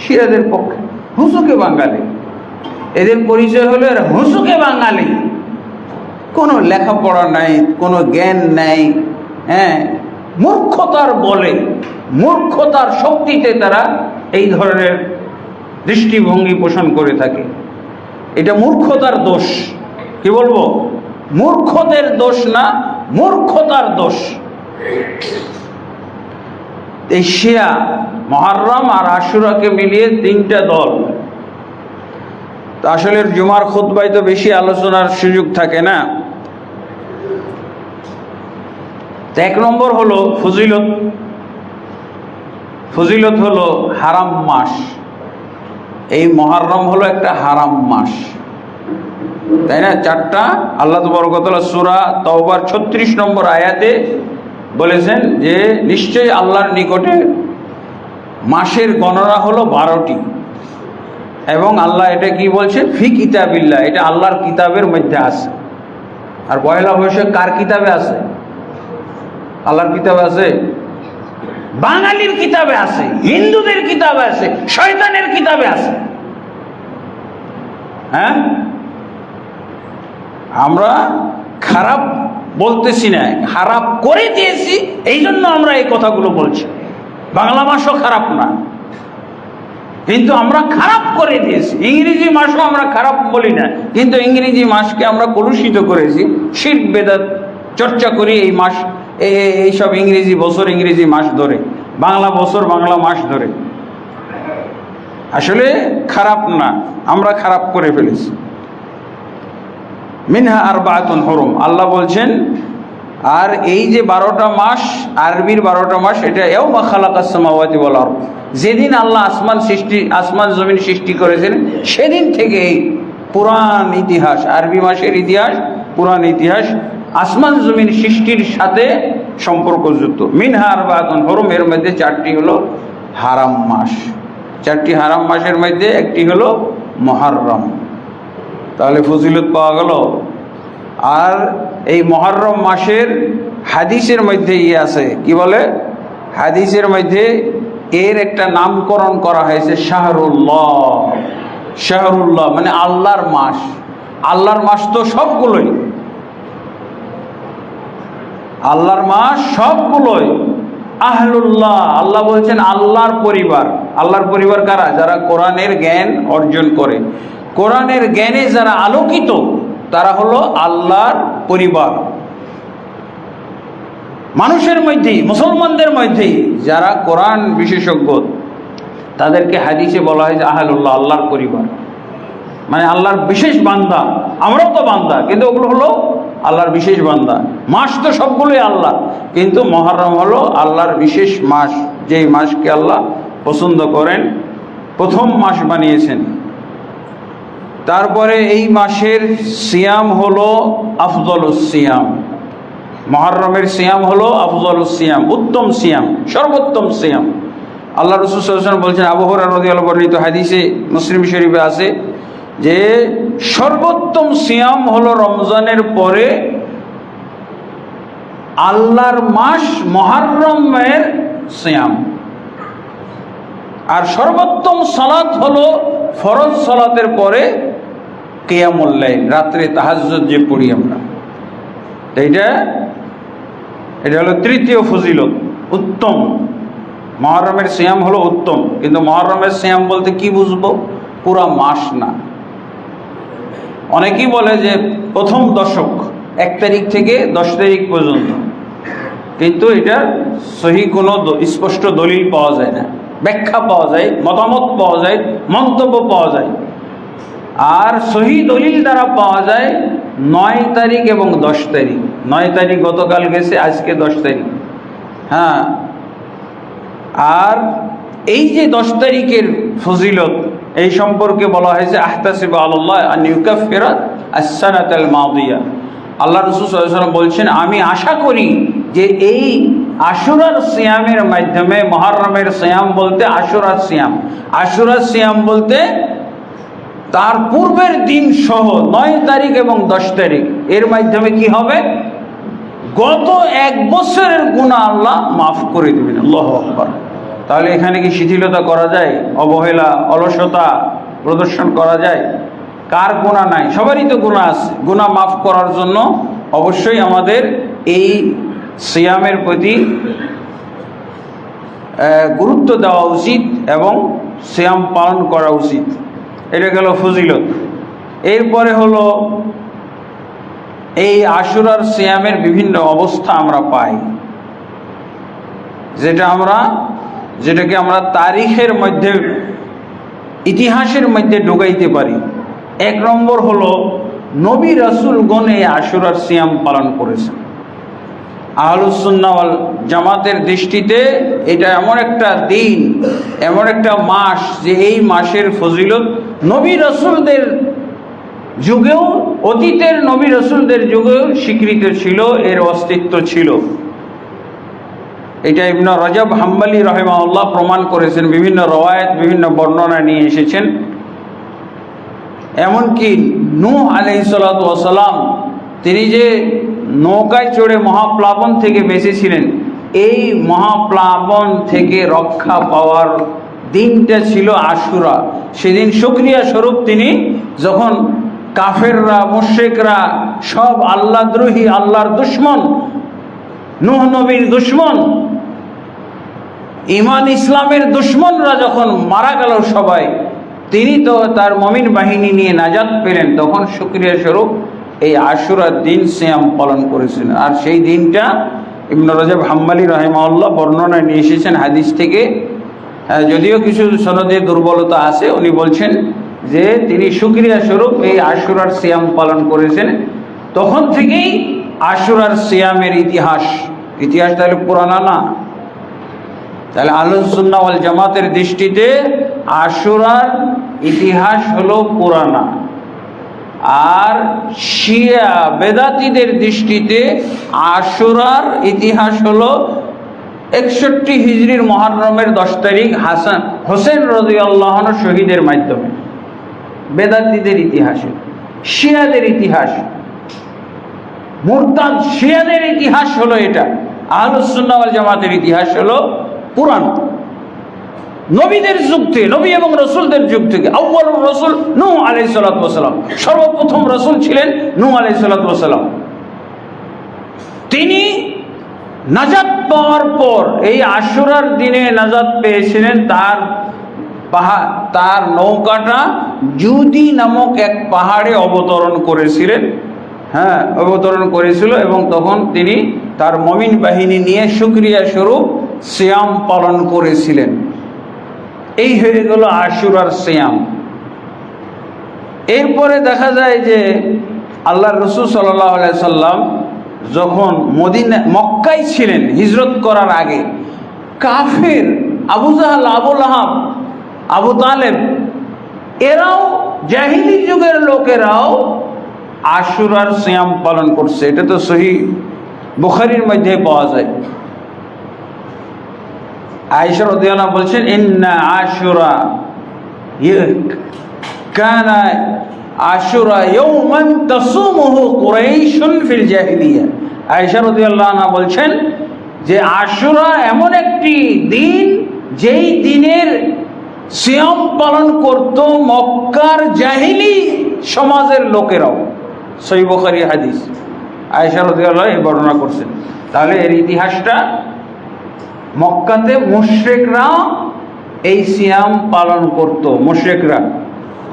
শিয়াদের পক্ষে, হুঁসুকে বাঙালি। এদের পরিচয় হলো এরা হুঁসুকে বাঙালি। কোনো লেখাপড়া নাই, কোনো জ্ঞান নাই, হ্যাঁ, মূর্খতার বলে, মূর্খতার শক্তিতে তারা এই ধরনের দৃষ্টিভঙ্গি পোষণ করে থাকে। এটা মূর্খতার দোষ। কি বলবো? মূর্খদের দোষ না, মূর্খতার দোষ। এই শিয়া মুহররম আর আশুরাকে মিলিয়ে তিনটা দল। তো আসলে জুমার খুতবায় তো বেশি আলোচনার সুযোগ থাকে না। এক নম্বর হলো ফজিলত। ফজিলত হলো হারাম মাস। এই মুহররম হলো একটা হারাম মাস, তাই না? চারটা আল্লাহ তাবারক ওয়া তাআলা সূরা তাওবার 36 নম্বর আয়াতে বলেছেন যে নিশ্চয়ই আল্লাহর নিকটে মাসের গণনা হলো 12টি, এবং আল্লাহ এটা কি বলছেন? ফি কিতাবিল্লাহ, এটা আল্লাহর কিতাবের মধ্যে আছে। আর পয়লা বৈশাখ কার কিতাবে আছে? আল্লাহর কিতাবে আছে? বাঙালির কিতাবে আছে, হিন্দুদের কিতাবে আছে, শয়তানের কিতাবে আছে। হ্যাঁ, আমরা খারাপ বলতেছি না, খারাপ করে দিয়েছি, এই জন্য আমরা এই কথাগুলো বলছি। বাংলা মাসও খারাপ না, কিন্তু আমরা খারাপ করে দিয়েছি। ইংরেজি মাসও আমরা খারাপ বলি না, কিন্তু ইংরেজি মাসকে আমরা কলুষিত করেছি, শিরক বেদাত চর্চা করি এই মাস, এইসব ইংরেজি বছর, ইংরেজি মাস ধরে, বাংলা বছর, বাংলা মাস ধরে। আসলে খারাপ না, আমরা খারাপ করে ফেলেছি। মিনহা আরবাতুন হুরুম, আল্লাহ বলছেন। আর এই যে 12টা মাস, আরবির 12টা মাস, এটা ইয়াউমা খালাকাস সামাওয়াতি ওয়াল আরদ, যেদিন আল্লাহ আসমান জমিন সৃষ্টি করেছেন, সেদিন থেকে পুরান ইতিহাস, আরবি মাসের ইতিহাস, পুরান ইতিহাস আসমান জমিন সৃষ্টির সাথে সম্পর্কযুক্ত। মিনহা আরবাতুন হুরুম, এর মধ্যে 4টি হলো হারাম মাস। 4টি হারাম মাসের মধ্যে একটি হলো মুহররম। তাহলে ফজিলত পাওয়া গেল। আর এই মুহররম মাসের হাদিসের মধ্যে আছে, কি বলে? হাদিসের মধ্যে এর একটা নামকরণ করা হয়েছে শাহরুল্লাহ। শাহরুল্লাহ মানে আল্লাহর মাস। আল্লাহর মাস তো সবগুলোই, আল্লাহর মাস সবগুলোই। আহলুল্লাহ, আল্লাহ বলছেন আল্লাহর পরিবার। আল্লাহর পরিবার কারা? যারা কোরআনের জ্ঞান অর্জন করে, কোরআনের জ্ঞানে যারা আলোকিত, তারা হলো আল্লাহর পরিবার। মানুষের মধ্যেই, মুসলমানদের মধ্যেই যারা কোরআন বিশেষজ্ঞ, তাদেরকে হাদিসে বলা হয় যে আহলুল্লাহ, আল্লাহর পরিবার, মানে আল্লাহর বিশেষ বান্দা। আমরাও তো বান্দা, কিন্তু ওগুলো হলো আল্লাহর বিশেষ বান্দা। মাস তো সবগুলোই আল্লাহ, কিন্তু মুহররম হলো আল্লাহর বিশেষ মাস, যেই মাসকে আল্লাহ পছন্দ করেন, প্রথম মাস বানিয়েছেন। তারপরে এই মাসের সিয়াম হলো আফজলুস সিয়াম। মুহররমের সিয়াম হলো আফজলুস সিয়াম, উত্তম সিয়াম, সর্বোত্তম সিয়াম। আল্লাহ রাসূল সাল্লাল্লাহু আলাইহি ওয়াসাল্লাম বলছেন, আবু হুরায়রা রাদিয়াল্লাহু আনহু বর্ণিত হাদিসে মুসলিম শরীফে আছে যে সর্বোত্তম সিয়াম হলো রমজানের পরে আল্লাহর মাস মুহররমের সিয়াম। আর সর্বোত্তম সালাত হলো ফরজ সালাতের পরে কিয়ামুল লাইল, রাত্রে তাহাজ্জুদ যে পড়ি আমরা। এটা হলো তৃতীয় ফজিলত, উত্তম। মুহররমের সিয়াম হলো উত্তম, কিন্তু মুহররমের সিয়াম বলতে কি বুঝবো? পুরা মাস না। অনেকেই বলে যে প্রথম দশক, 1 তারিখ থেকে 10 তারিখ পর্যন্ত, কিন্তু এটা সহি কোনো স্পষ্ট দলিল পাওয়া যায় না, ব্যাখ্যা পাওয়া যায়, মতামত পাওয়া যায়, মন্তব্য পাওয়া যায়। আর সহি দলিল দ্বারা পাওয়া যায় 9 তারিখ এবং 10 তারিখ। 9 তারিখ গতকাল গেছে, আজকে 10 তারিখ। হ্যাঁ, আর এই যে 10 তারিখের ফজিলত, এই সম্পর্কে বলা হয়েছে আহতাসিবু আলাল্লাহ আন ইউকাফিরা আস-সানাতাল মাদিয়া। আল্লাহ রাসূল সাল্লাল্লাহু আলাইহি ওয়াসাল্লাম বলছেন, আমি আশা করি যে এই আশুরার সিয়ামের মাধ্যমে, মুহররমের সিয়াম বলতে আশুরার সিয়াম, আশুরার সিয়াম বলতে তার পূর্বের দিন সহ 9 তারিখ এবং 10 তারিখ, এর মাধ্যমে কি হবে? গত 1 বছরের গুনাহ আল্লাহ মাফ করে দিবেন। আল্লাহু আকবার। তাহলে এখানে কি শিথিলতা করা যায়? অবহেলা, অলসতা প্রদর্শন করা যায়? কার গুনাহ নাই? সবারই তো গুনাহ আছে। গুনাহ মাফ করার জন্য অবশ্যই আমাদের এই সিয়ামের প্রতি গুরুত্ব দেওয়া উচিত এবং সিয়াম পালন করা উচিত। এটা গেল ফজিলত। এরপরে হলো এই আশুরার সিয়ামের বিভিন্ন অবস্থা আমরা পাই, যেটাকে আমরা তারিখের মধ্যে, ইতিহাসের মধ্যে ঢুকাইতে পারি। 1 নম্বর হলো নবী রাসূলগণ এই আশুরার সিয়াম পালন করেছেন। আহলুস সুন্নাহ ওয়াল জামাতের দৃষ্টিতে এটা এমন একটা দিন, এমন একটা মাস, যে এই মাসের ফজিলত নবী রাসূলদের যুগেও, অতীতের নবী রাসূলদের যুগেও স্বীকৃত ছিল, এর অস্তিত্ব ছিল। এটা ইবনে রজব হাম্বলি রাহিমাহুল্লাহ প্রমাণ করেছেন, বিভিন্ন রওয়ায়াত, বিভিন্ন বর্ণনা নিয়ে এসেছেন। এমনকি নূহ আলাইহিসসালাতু ওয়াসসালাম, তিনি যে নৌকায় চড়ে মহাপ্লাবন থেকে বেঁচেছিলেন, এই মহাপ্লাবন থেকে রক্ষা পাওয়ার দিনটা ছিল আশুরা। সেদিন শুকরিয়া স্বরূপ তিনি, যখন কাফেররা, মুশরিকরা, সব আল্লাহদ্রোহী, আল্লাহর দুশমন, নূহ নবীর দুশমন, ঈমান ইসলামের দুশমনরা যখন মারা গেল সবাই, তিনি তো তার মুমিন বাহিনী নিয়ে নাজাত পেলেন, তখন শুকরিয়া স্বরূপ এই আশুরার দিন সিয়াম পালন করেছিলেন। আর সেই দিনটা ইবনে রজব হাম্বলি রাহিমাহুল্লাহ বর্ণনা নিয়ে এসেছেন হাদিস থেকে, যদিও কিছু সনদে দুর্বলতা আছে। উনি বলছেন যে তিনি শুকরিয়া স্বরূপ এই আশুরার সিয়াম পালন করেছেন। তখন থেকেই আশুরার সিয়ামের ইতিহাস তাহলে পুরানা না? তাহলে আহলুস সুন্নাহ ওয়াল জামাতের দৃষ্টিতে আশুরার ইতিহাস হলো পুরানা, আর শিয়া বেদাতীদের দৃষ্টিতে আশুরার ইতিহাস হলো 61 হিজরির মুহররমের 10 তারিখ হোসেন রাদিয়াল্লাহু আনহু শহীদের মাধ্যমে। বেদাতীদের ইতিহাসে, শিয়াদের ইতিহাস, মুরতাদ শিয়াদের ইতিহাস হলো এটা। আহলুস সুন্নাহ ওয়াল জামাতের ইতিহাস হলো পুরান, নবীদের যুগ থেকে, নবী এবং রাসূলদের যুগ থেকে। আউয়ালুর রাসূল নূহ আলাইহিস সালাতু ওয়াস সালাম, সর্বপ্রথম রাসূল ছিলেন নূহ আলাইহিস সালাতু ওয়াস সালাম। তিনি নাজাত পাওয়ার পর, এই আশুরার দিনে নাজাত পেয়েছিলেন। তার নৌকাটা জুদি নামক এক পাহাড়ে অবতরণ করেছিলেন, অবতরণ করেছিল, এবং তখন তিনি তার মুমিন বাহিনী নিয়ে শুকরিয়া স্বরূপ সিয়াম পালন করেছিলেন। এই হয়ে গেল আশুরার সিয়াম। এরপরে দেখা যায় যে আল্লাহর রাসূল সাল্লাল্লাহু আলাইহি সাল্লাম যখন মক্কায় ছিলেন, হিজরত করার আগে, কাফের আবু জাহল, আবু লাহাব, আবু তালেব, এরাও, জাহিলি যুগের লোকেরাও আশুরার সিয়াম পালন করছে। এটা তো সহিহ বুখারীর মধ্যে পাওয়া যায়। আয়েশা রাদিয়াল্লাহু আনহা বলছেন, ইন্না আশুরা কানা আশুরা ইয়াওমান তাসুমুহু কুরাইশুন ফিল জাহিলিয়া। আয়েশা রাদিয়াল্লাহু আনহা বলছেন যে আশুরা এমন একটি দিন, যেই দিনের সিয়াম পালন করত মক্কার জাহিলি সমাজের লোকেরাও। সহিহ বুখারী হাদিস, আয়েশা রাদিয়াল্লাহু আনহা বর্ণনা করছেন। তাহলে এর ইতিহাসটা, মক্কাতে মুশরিকরা এই সিয়াম পালন করত।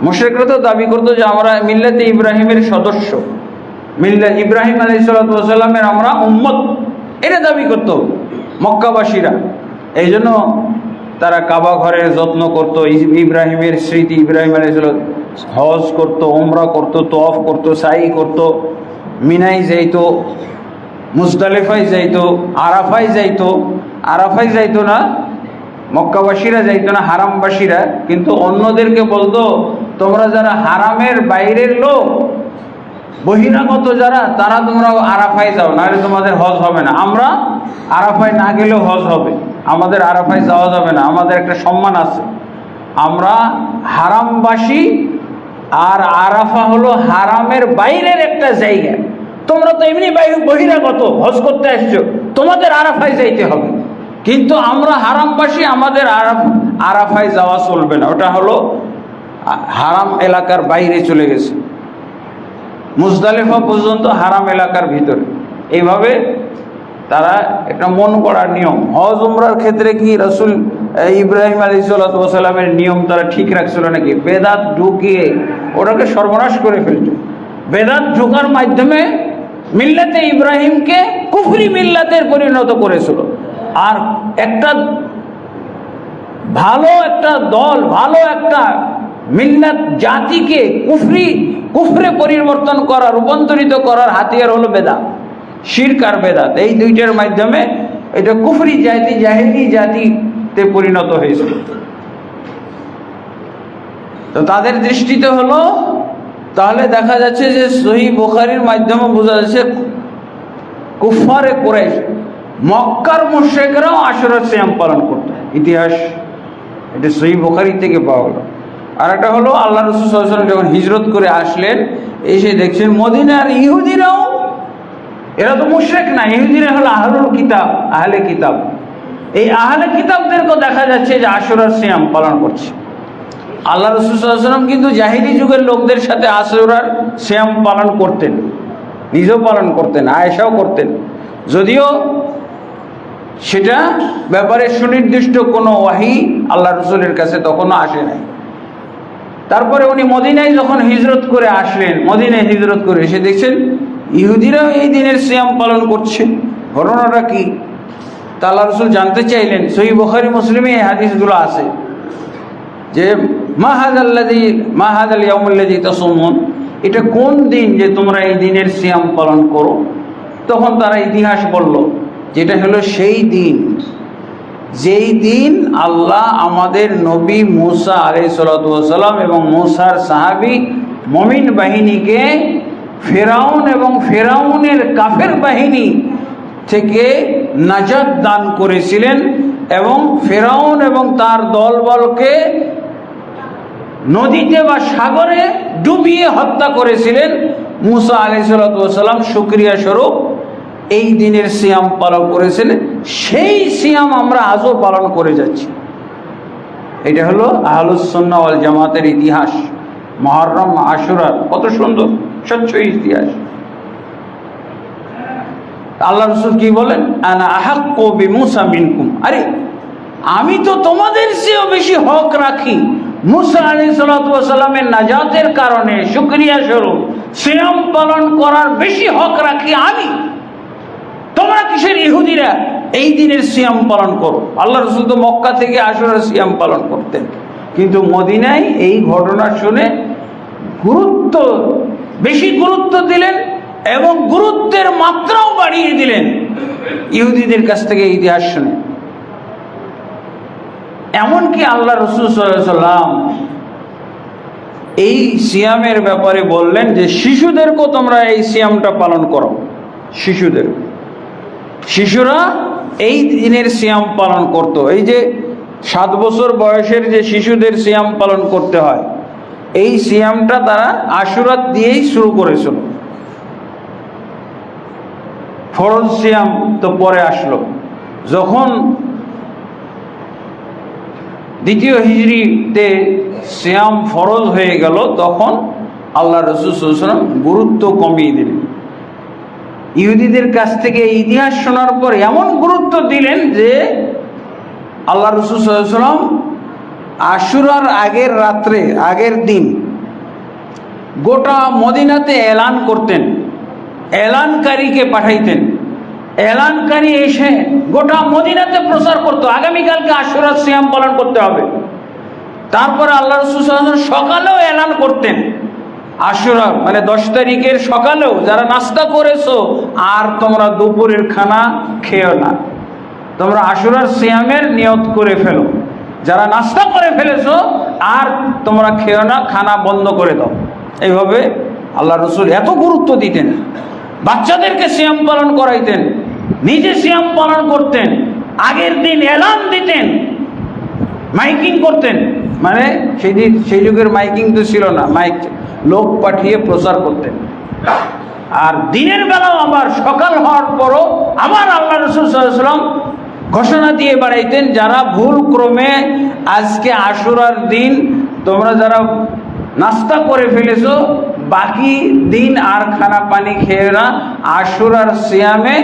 মুশরিকরা তো দাবি করতো যে আমরা মিল্লাতে ইব্রাহিমের সদস্য, মিল্লাত ইব্রাহিম আলাইহিস সালাতু ওয়াস সালামের আমরা উম্মত, এটা দাবি করত মক্কাবাসীরা। এই জন্য তারা কাবা ঘরের যত্ন করত, ইব্রাহিমের স্মৃতি, ইব্রাহিম আলাইহিস সালাম হজ করত, উমরা করত, তওয়াফ করত, সাই করত, মিনায় যাইতো, মুজদালিফায় যাইতো, আরাফায় যাইতো না, মক্কাবাসীরা যাইতো না, হারামবাসীরা। কিন্তু অন্যদেরকে বলতো, তোমরা যারা হারামের বাইরের লোক, বহিরাগত যারা, তারা তোমরা আরাফায় যাও, নাহলে তোমাদের হজ হবে না। আমরা আরাফায় না গেলেও হজ হবে, আমাদের আরাফায় যাওয়া যাবে না, আমাদের একটা সম্মান আছে। আমরা হারামবাসী, আর আরাফা হলো হারামের বাইরের একটা জায়গা। তোমরা তো এমনি বহিরাগত, হজ করতে আসছো, তোমাদের আরাফায় যাইতে হবে, কিন্তু আমরা হারামবাসী, আমাদের আরাফায় যাওয়া চলবে না। ওটা হলো হারাম এলাকার বাইরে চলে গেছে, মুজদালিফা পর্যন্ত হারাম এলাকার ভিতরে। এইভাবে তারা একটা মন করার নিয়ম। হজ উমরার ক্ষেত্রে কি রাসূল ইব্রাহিম আলাইহিসসালামের নিয়ম তারা ঠিক রাখছিল নাকি? বেদাত ঢুকিয়ে ওটাকে সর্বনাশ করে ফেলছে। বেদাত ঢোকার মাধ্যমে মিল্লাতে ইব্রাহিমকে কুফরি মিল্লাতের পরিণত করেছিল। আর একটা ভালো একটা দল, ভালো একটা মিল্লাত জাতিকে কুফরে পরিবর্তন করা, রূপান্তরিত করার হাতিয়ার হলো বেদাত, শিরক আর বেদাত। এই দুইটার মাধ্যমে এটা কুফরি জাতি, জাহেলি জাতিতে পরিণত হয়েছিল। তো তাদের দৃষ্টিতে হলো, তাহলে দেখা যাচ্ছে যে সহিহ বুখারীর মাধ্যমে বোঝা যাচ্ছে কুফারে কুরাইশ, মক্কার মুশরিকরাও আশুরার সিয়াম পালন করত। ইতিহাস এটা সহিহ বুখারী থেকে পাওয়া গেল। আর একটা হলো আল্লাহ রাসূল সাল্লাল্লাহু আলাইহি ওয়াসাল্লাম যখন হিজরত করে আসলেন, এসে দেখছেন মদিনার ইহুদিরাও, এরা তো মুশরিক না, ইহুদিরা হলো আহলুল কিতাব, আহলে কিতাব। এই আহলে কিতাবদেরকেও দেখা যাচ্ছে যে আশুরার সিয়াম পালন করছে। আল্লাহ রাসূল সাল্লাল্লাহু আলাইহি ওয়াসাল্লাম কিন্তু জাহিলি যুগের লোকদের সাথে আশুরার সিয়াম পালন করতেন, নিজেও পালন করতেন, আয়েশাও করতেন, যদিও সেটা ব্যাপারে সুনির্দিষ্ট কোনো ওয়াহি আল্লাহ রাসূলের কাছে তখনও আসে নাই। তারপরে উনি মদিনায় যখন হিজরত করে আসলেন, মদিনায় হিজরত করে এসে দেখছেন ইহুদিরাও এই দিনের সিয়াম পালন করছে। ঘটনাটা কি? তা আল্লাহ রাসূল জানতে চাইলেন। সহিহ বুখারী মুসলিমে এই হাদিসগুলো আছে যে মা হাযাল ইয়াউমুল্লাযী তাসুমুন, এটা কোন দিন যে তোমরা এই দিনের সিয়াম পালন করো? তখন তারা ইতিহাস বলল, যেটা হলো সেই দিন যেই দিন আল্লাহ আমাদের নবী মূসা আলাইহিসসালাতু ওয়াসসালাম এবং মূসার সাহাবী মুমিন বাহিনীকে ফেরাউন এবং ফেরাউনের কাফের বাহিনী থেকে নাজাত দান করেছিলেন, এবং ফেরাউন এবং তার দলবলকে নদীতে বা সাগরে ডুবিয়ে হত্যা করেছিলেন। মূসা আলাইহিসসালাতু ওয়াসসালাম শুকরিয়া স্বরূপ এই দিনের সিয়াম পালন করেছেন। সেই সিয়াম আমরা আজও পালন করে যাচ্ছি। এটা হলো আহলুস সুন্নাহ ওয়াল জামাতের ইতিহাস। মুহররম, আশুরা, কত সুন্দর স্বচ্ছ ইতিহাস। আল্লাহ রাসূল কি বলেন? আনা আহাক্কু বিমূসা মিনকুম, আরে আমি তো তোমাদের চেয়েও বেশি হক রাখি। মূসা আলাইহিসসালাতু ওয়াসসালামের নাজাতের কারণে শুকরিয়া স্বরূপ সিয়াম পালন করার বেশি হক রাখি আমি। তোমরা কিসের ইহুদিরা এই দিনের সিয়াম পালন করো? আল্লাহ রাসূল তো মক্কা থেকে আশুরার সিয়াম পালন করতেন, কিন্তু মদিনায় এই ঘটনা শুনে বেশি গুরুত্ব দিলেন এবং গুরুত্বের মাত্রাও বাড়িয়ে দিলেন ইহুদিদের কাছ থেকে ইতিহাস শুনে। এমনকি আল্লাহ রাসূল সাল্লাল্লাহু আলাইহি ওয়াসাল্লাম এই সিয়ামের ব্যাপারে বললেন যে শিশুদেরকেও তোমরা এই সিয়ামটা পালন করো। শিশুরা এই দিনের সিয়াম পালন করত। এই যে 7 বছর বয়সের যে শিশুদের সিয়াম পালন করতে হয়, এই সিয়ামটা তারা আশুরা দিয়েই শুরু করেছিল। ফরজ সিয়াম তো পরে আসলো। যখন দ্বিতীয় হিজরিতে সিয়াম ফরজ হয়ে গেল, তখন আল্লাহ রাসূল সাল্লাল্লাহু আলাইহি ওয়াসাল্লাম গুরুত্ব কমিয়ে দিলেন। ইহুদিদের কাছ থেকে ইতিহাস শোনার পর এমন গুরুত্ব দিলেন যে আল্লাহ রাসূল সাল্লাল্লাহু আলাইহি ওয়াসাল্লাম আশুরার আগের রাত্রে, আগের দিন গোটা মদিনাতে এলান করতেন, এলানকারীকে পাঠাইতেন। এলানকারী এসে গোটা মদিনাতে প্রচার করতো আগামীকালকে আশুরার সিয়াম পালন করতে হবে। তারপরে আল্লাহ রাসূল সাল্লাল্লাহু আলাইহি ওয়াসাল্লাম সকালেও এলান করতেন, আশুরা মানে 10 তারিখের সকালেও যারা নাস্তা করেছো আর তোমরা দুপুরের খানা খেও না, তোমরা আশুরার সিয়ামের নিয়ত করে ফেলো। যারা নাস্তা করে ফেলেছো আর তোমরা খেও না, খানা বন্ধ করে দাও। এইভাবে আল্লাহ রসুল এত গুরুত্ব দিতেন, বাচ্চাদেরকে সিয়াম পালন করাইতেন, নিজে সিয়াম পালন করতেন, আগের দিন এলান দিতেন, মাইকিং করতেন। মানে সেই যুগের মাইকিং তো ছিল না, মাইক লোক পাঠিয়ে প্রচার করতেন। আর দিনের বেলাও আবার সকাল হওয়ার পরও আবার আল্লাহ রসুল সাল্লাল্লাহু আলাইহি ওয়াসাল্লাম ঘোষণা দিয়ে বাড়াইতেন, যারা ভুল ক্রমে আজকে আশুরার দিন তোমরা যারা নাস্তা করে ফেলেছো, বাকি দিন আর খানা পানি খেয়ে না, আশুরার সিয়ামে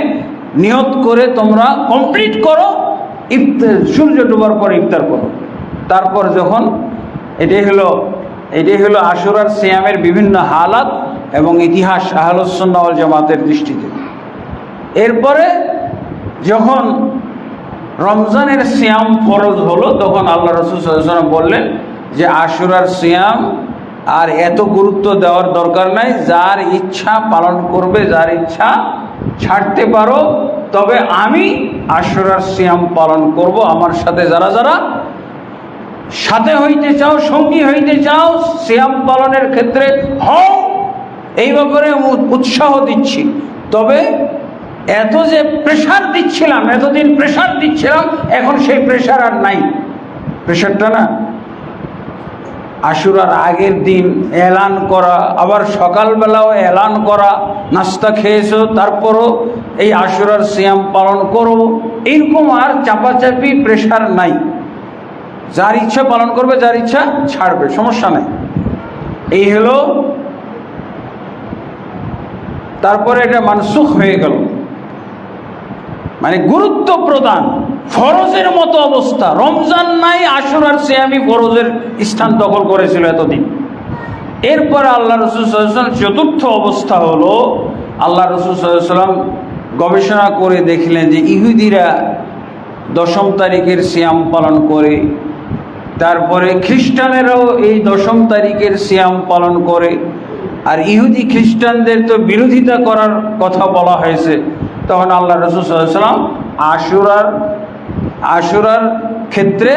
নিয়ত করে তোমরা কমপ্লিট করো, ইফতার সূর্য ডোবার পর ইফতার করো। তারপর যখন এটাই হলো আশুরার সিয়ামের বিভিন্ন হালাত এবং ইতিহাস আহলুস সুন্নাহ ওয়াল জামাতের দৃষ্টিতে। এরপরে যখন রমজানের সিয়াম ফরজ হলো, তখন আল্লাহ রাসূল সাল্লাল্লাহু আলাইহি ওয়াসাল্লাম বললেন যে আশুরার সিয়াম আর এত গুরুত্ব দেওয়ার দরকার নাই, যার ইচ্ছা পালন করবে, যার ইচ্ছা ছাড়তে পারো, তবে আমি আশুরার সিয়াম পালন করব। আমার সাথে যারা যারা সাথে হইতে চাও, সঙ্গী হইতে চাও, সিয়াম পালনের ক্ষেত্রে হও, এই ব্যাপারে উৎসাহ দিচ্ছি। তবে এত যে প্রেশার দিচ্ছিলাম, এতদিন প্রেশার দিচ্ছিলাম, এখন সেই প্রেশার আর নাই। প্রেশারটা না, আশুরার আগের দিন এলান করা, আবার সকালবেলাও এলান করা, নাস্তা খেয়েছো তারপরও এই আশুরার সিয়াম পালন করো, এইরকম আর চাপাচাপি প্রেশার নাই। যার ইচ্ছা পালন করবে, যার ইচ্ছা ছাড়বে, সমস্যা নাই। এই হলো, তারপরে এটা মানসুখ হয়ে গেল, মানে গুরুত্ব প্রদান, ফরজের মতো অবস্থা। রমজান নাই, আশুরার সিয়ামই ফরজের স্থান দখল করেছিল এতদিন। এরপরে আল্লাহ রাসূল সাল্লাল্লাহু আলাইহি ওয়াসাল্লাম চতুর্থ অবস্থা হলো, আল্লাহ রাসূল সাল্লাল্লাহু আলাইহি ওয়াসাল্লাম গবেষণা করে দেখলেন যে ইহুদিরা 10 তারিখের সিয়াম পালন করে, তারপরে খ্রিস্টানেরাও এই 10 তারিখের সিয়াম পালন করে। আর ইহুদি খ্রিস্টানদের তো বিরোধিতা করার কথা বলা হয়েছে। তখন আল্লাহ রাসূল সাল্লাল্লাহু আলাইহি ওয়াসাল্লাম আশুরার ক্ষেত্রে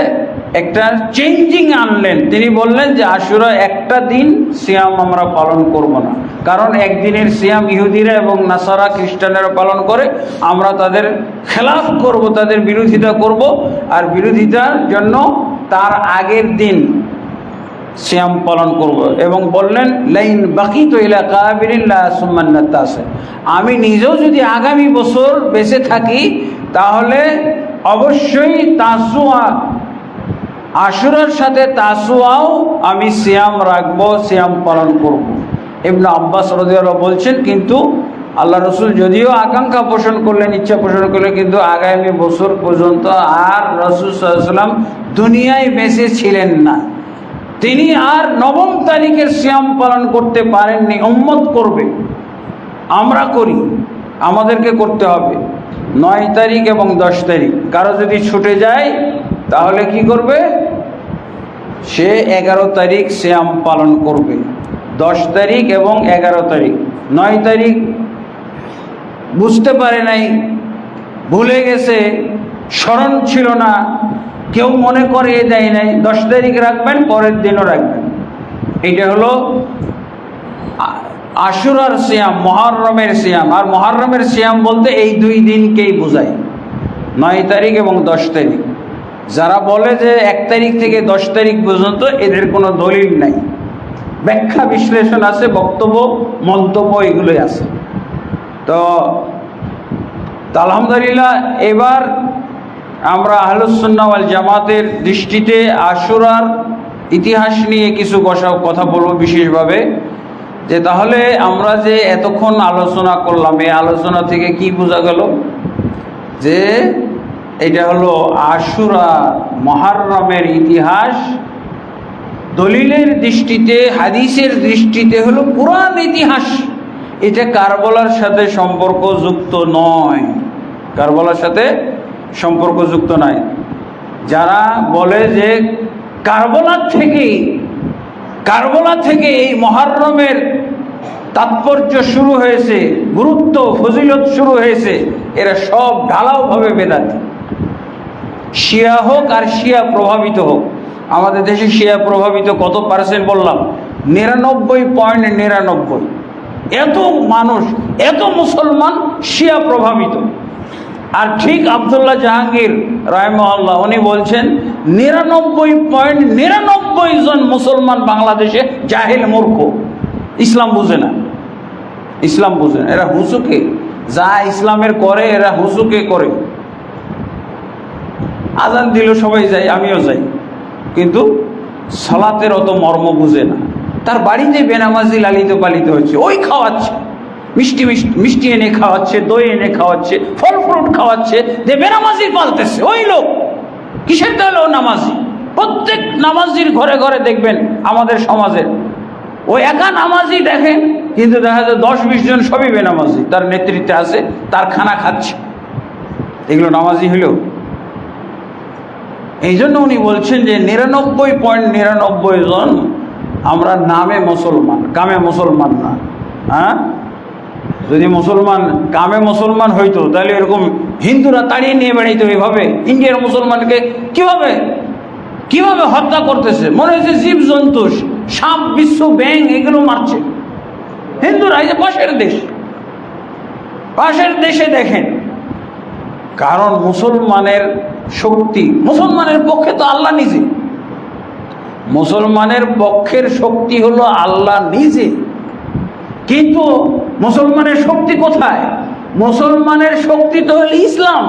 একটা চেঞ্জিং আনলেন। তিনি বললেন যে আশুরা একটা দিন সিয়াম আমরা পালন করব না, কারণ একদিনের সিয়াম ইহুদিরা এবং নাসারা খ্রিস্টানেরা পালন করে, আমরা তাদের খেলাফ করব, তাদের বিরোধিতা করব। আর বিরোধিতার জন্য তার আগের দিন সিয়াম পালন করব। এবং বললেন লাইন বাকিত ইলা কাবিরিল্লাহ সুম্মান্নাতাস, আমি নিজেও যদি আগামী বছর বেঁচে থাকি তাহলে অবশ্যই তাসুয়া, আশুরার সাথে তাসুয়াও আমি সিয়াম রাখবো, সিয়াম পালন করব। ইবনে আব্বাস রাদিয়াল্লাহু বলছেন, কিন্তু আল্লাহ রসুল যদিও আকাঙ্ক্ষা পোষণ করলেন, ইচ্ছা পোষণ করলেন, কিন্তু আগামী বছর পর্যন্ত আর রসুল সাল্লাল্লাহু আলাইহি ওয়াসাল্লাম দুনিয়ায় বেঁচে ছিলেন না। তিনি আর 9 তারিখের সিয়াম পালন করতে পারেননি। উম্মত করবে, আমরা করি, আমাদেরকে করতে হবে 9 তারিখ এবং 10 তারিখ। কারো যদি ছুটে যায় তাহলে কি করবে? সে 11 তারিখ সিয়াম পালন করবে, 10 তারিখ এবং 11 তারিখ। 9 তারিখ বুঝতে পারে নাই, ভুলে গেছে, স্মরণ ছিল না, কেউ মনে করিয়ে দেয় নাই, 10 তারিখ রাখবেন, পরের দিনও রাখবেন। এটা হলো আশুরার সিয়াম, মুহররমের সিয়াম। আর মুহররমের সিয়াম বলতে এই 2 দিনকেই বোঝায়, 9 তারিখ এবং 10 তারিখ। যারা বলে যে 1 তারিখ থেকে 10 তারিখ পর্যন্ত, এদের কোনো দলিল নাই, ব্যাখ্যা বিশ্লেষণ আছে, বক্তব্য মন্তব্য এগুলোই আছে। তো আলহামদুলিল্লাহ, এবার আমরা আহলুস সুন্নাহ ওয়াল জামাতের দৃষ্টিতে আশুরার ইতিহাস নিয়ে কিছু কথা বলবো বিশেষভাবে। যে তাহলে আমরা যে এতক্ষণ আলোচনা করলাম, এই আলোচনা থেকে কি বোঝা গেল? যে এটা হলো আশুরা মুহররমের ইতিহাস। দলিলের দৃষ্টিতে, হাদিসের দৃষ্টিতে হলো পুরান ইতিহাস। এটা কারবালার সাথে সম্পর্কযুক্ত নয়, কারবালার সাথে সম্পর্কযুক্ত নয়। যারা বলে যে কারবালা থেকে এই মুহররমের তাৎপর্য শুরু হয়েছে, গুরুত্ব ফজিলত শুরু হয়েছে, এরা সব ঢালাওভাবে বেদাতি। শিয়া হোক আর শিয়া প্রভাবিত হোক, আমাদের দেশে শিয়া প্রভাবিত কত % বললাম? 99.99। এত মানুষ, এত মুসলমান শিয়া প্রভাবিত। আর ঠিক আব্দুল্লাহ জাহাঙ্গীর রাহিমাহুল্লাহ উনি বলছেন 99.99 জন মুসলমান বাংলাদেশে জাহেল, মূর্খ, ইসলাম বুঝে না, ইসলাম বুঝে না। এরা হুসুকে যা ইসলামের করে, এরা হুসুকে করে। আজান দিল সবাই যায়, আমিও যাই, কিন্তু সালাতের অত মর্ম বুঝে না। তার বাড়িতে বেনামাজি লালিত পালিত হচ্ছে, ওই খাওয়াচ্ছে, মিষ্টি এনে খাওয়াচ্ছে, দই এনে খাওয়াচ্ছে, ফল ফ্রুট খাওয়াচ্ছে, যে বেনামাজি পালতেছে ওই লোক। কিসের তাহলে ও নামাজি? প্রত্যেক নামাজির ঘরে ঘরে দেখবেন আমাদের সমাজে ওই একা নামাজি দেখেন, কিন্তু দেখা যায় 10-20 জন সবই বেনামাজি, তার নেতৃত্বে আছে, তার খানা খাচ্ছে। এগুলো নামাজি হইল? এই জন্য উনি বলছেন যে 99.99 জন আমরা নামে মুসলমান, কামে মুসলমান না। হ্যাঁ, যদি মুসলমান কামে মুসলমান হইতো তাহলে এরকম হিন্দুরা তাড়িয়ে নিয়ে বেড়াইতো। এইভাবে ইন্ডিয়ার মুসলমানকে কিভাবে হত্যা করতেছে, মনে হচ্ছে জীবজন্তু, সাপ, বিশ্ব, ব্যাঙ এগুলো মারছে হিন্দুরা। এই যে পাশের দেশে দেখেন, কারণ মুসলমানের শক্তি, মুসলমানের পক্ষে তো আল্লাহ নিজে, মুসলমানের পক্ষের শক্তি হলো আল্লাহ নিজে। কিন্তু মুসলমানের শক্তি কোথায়? মুসলমানের শক্তি তো হলো ইসলাম।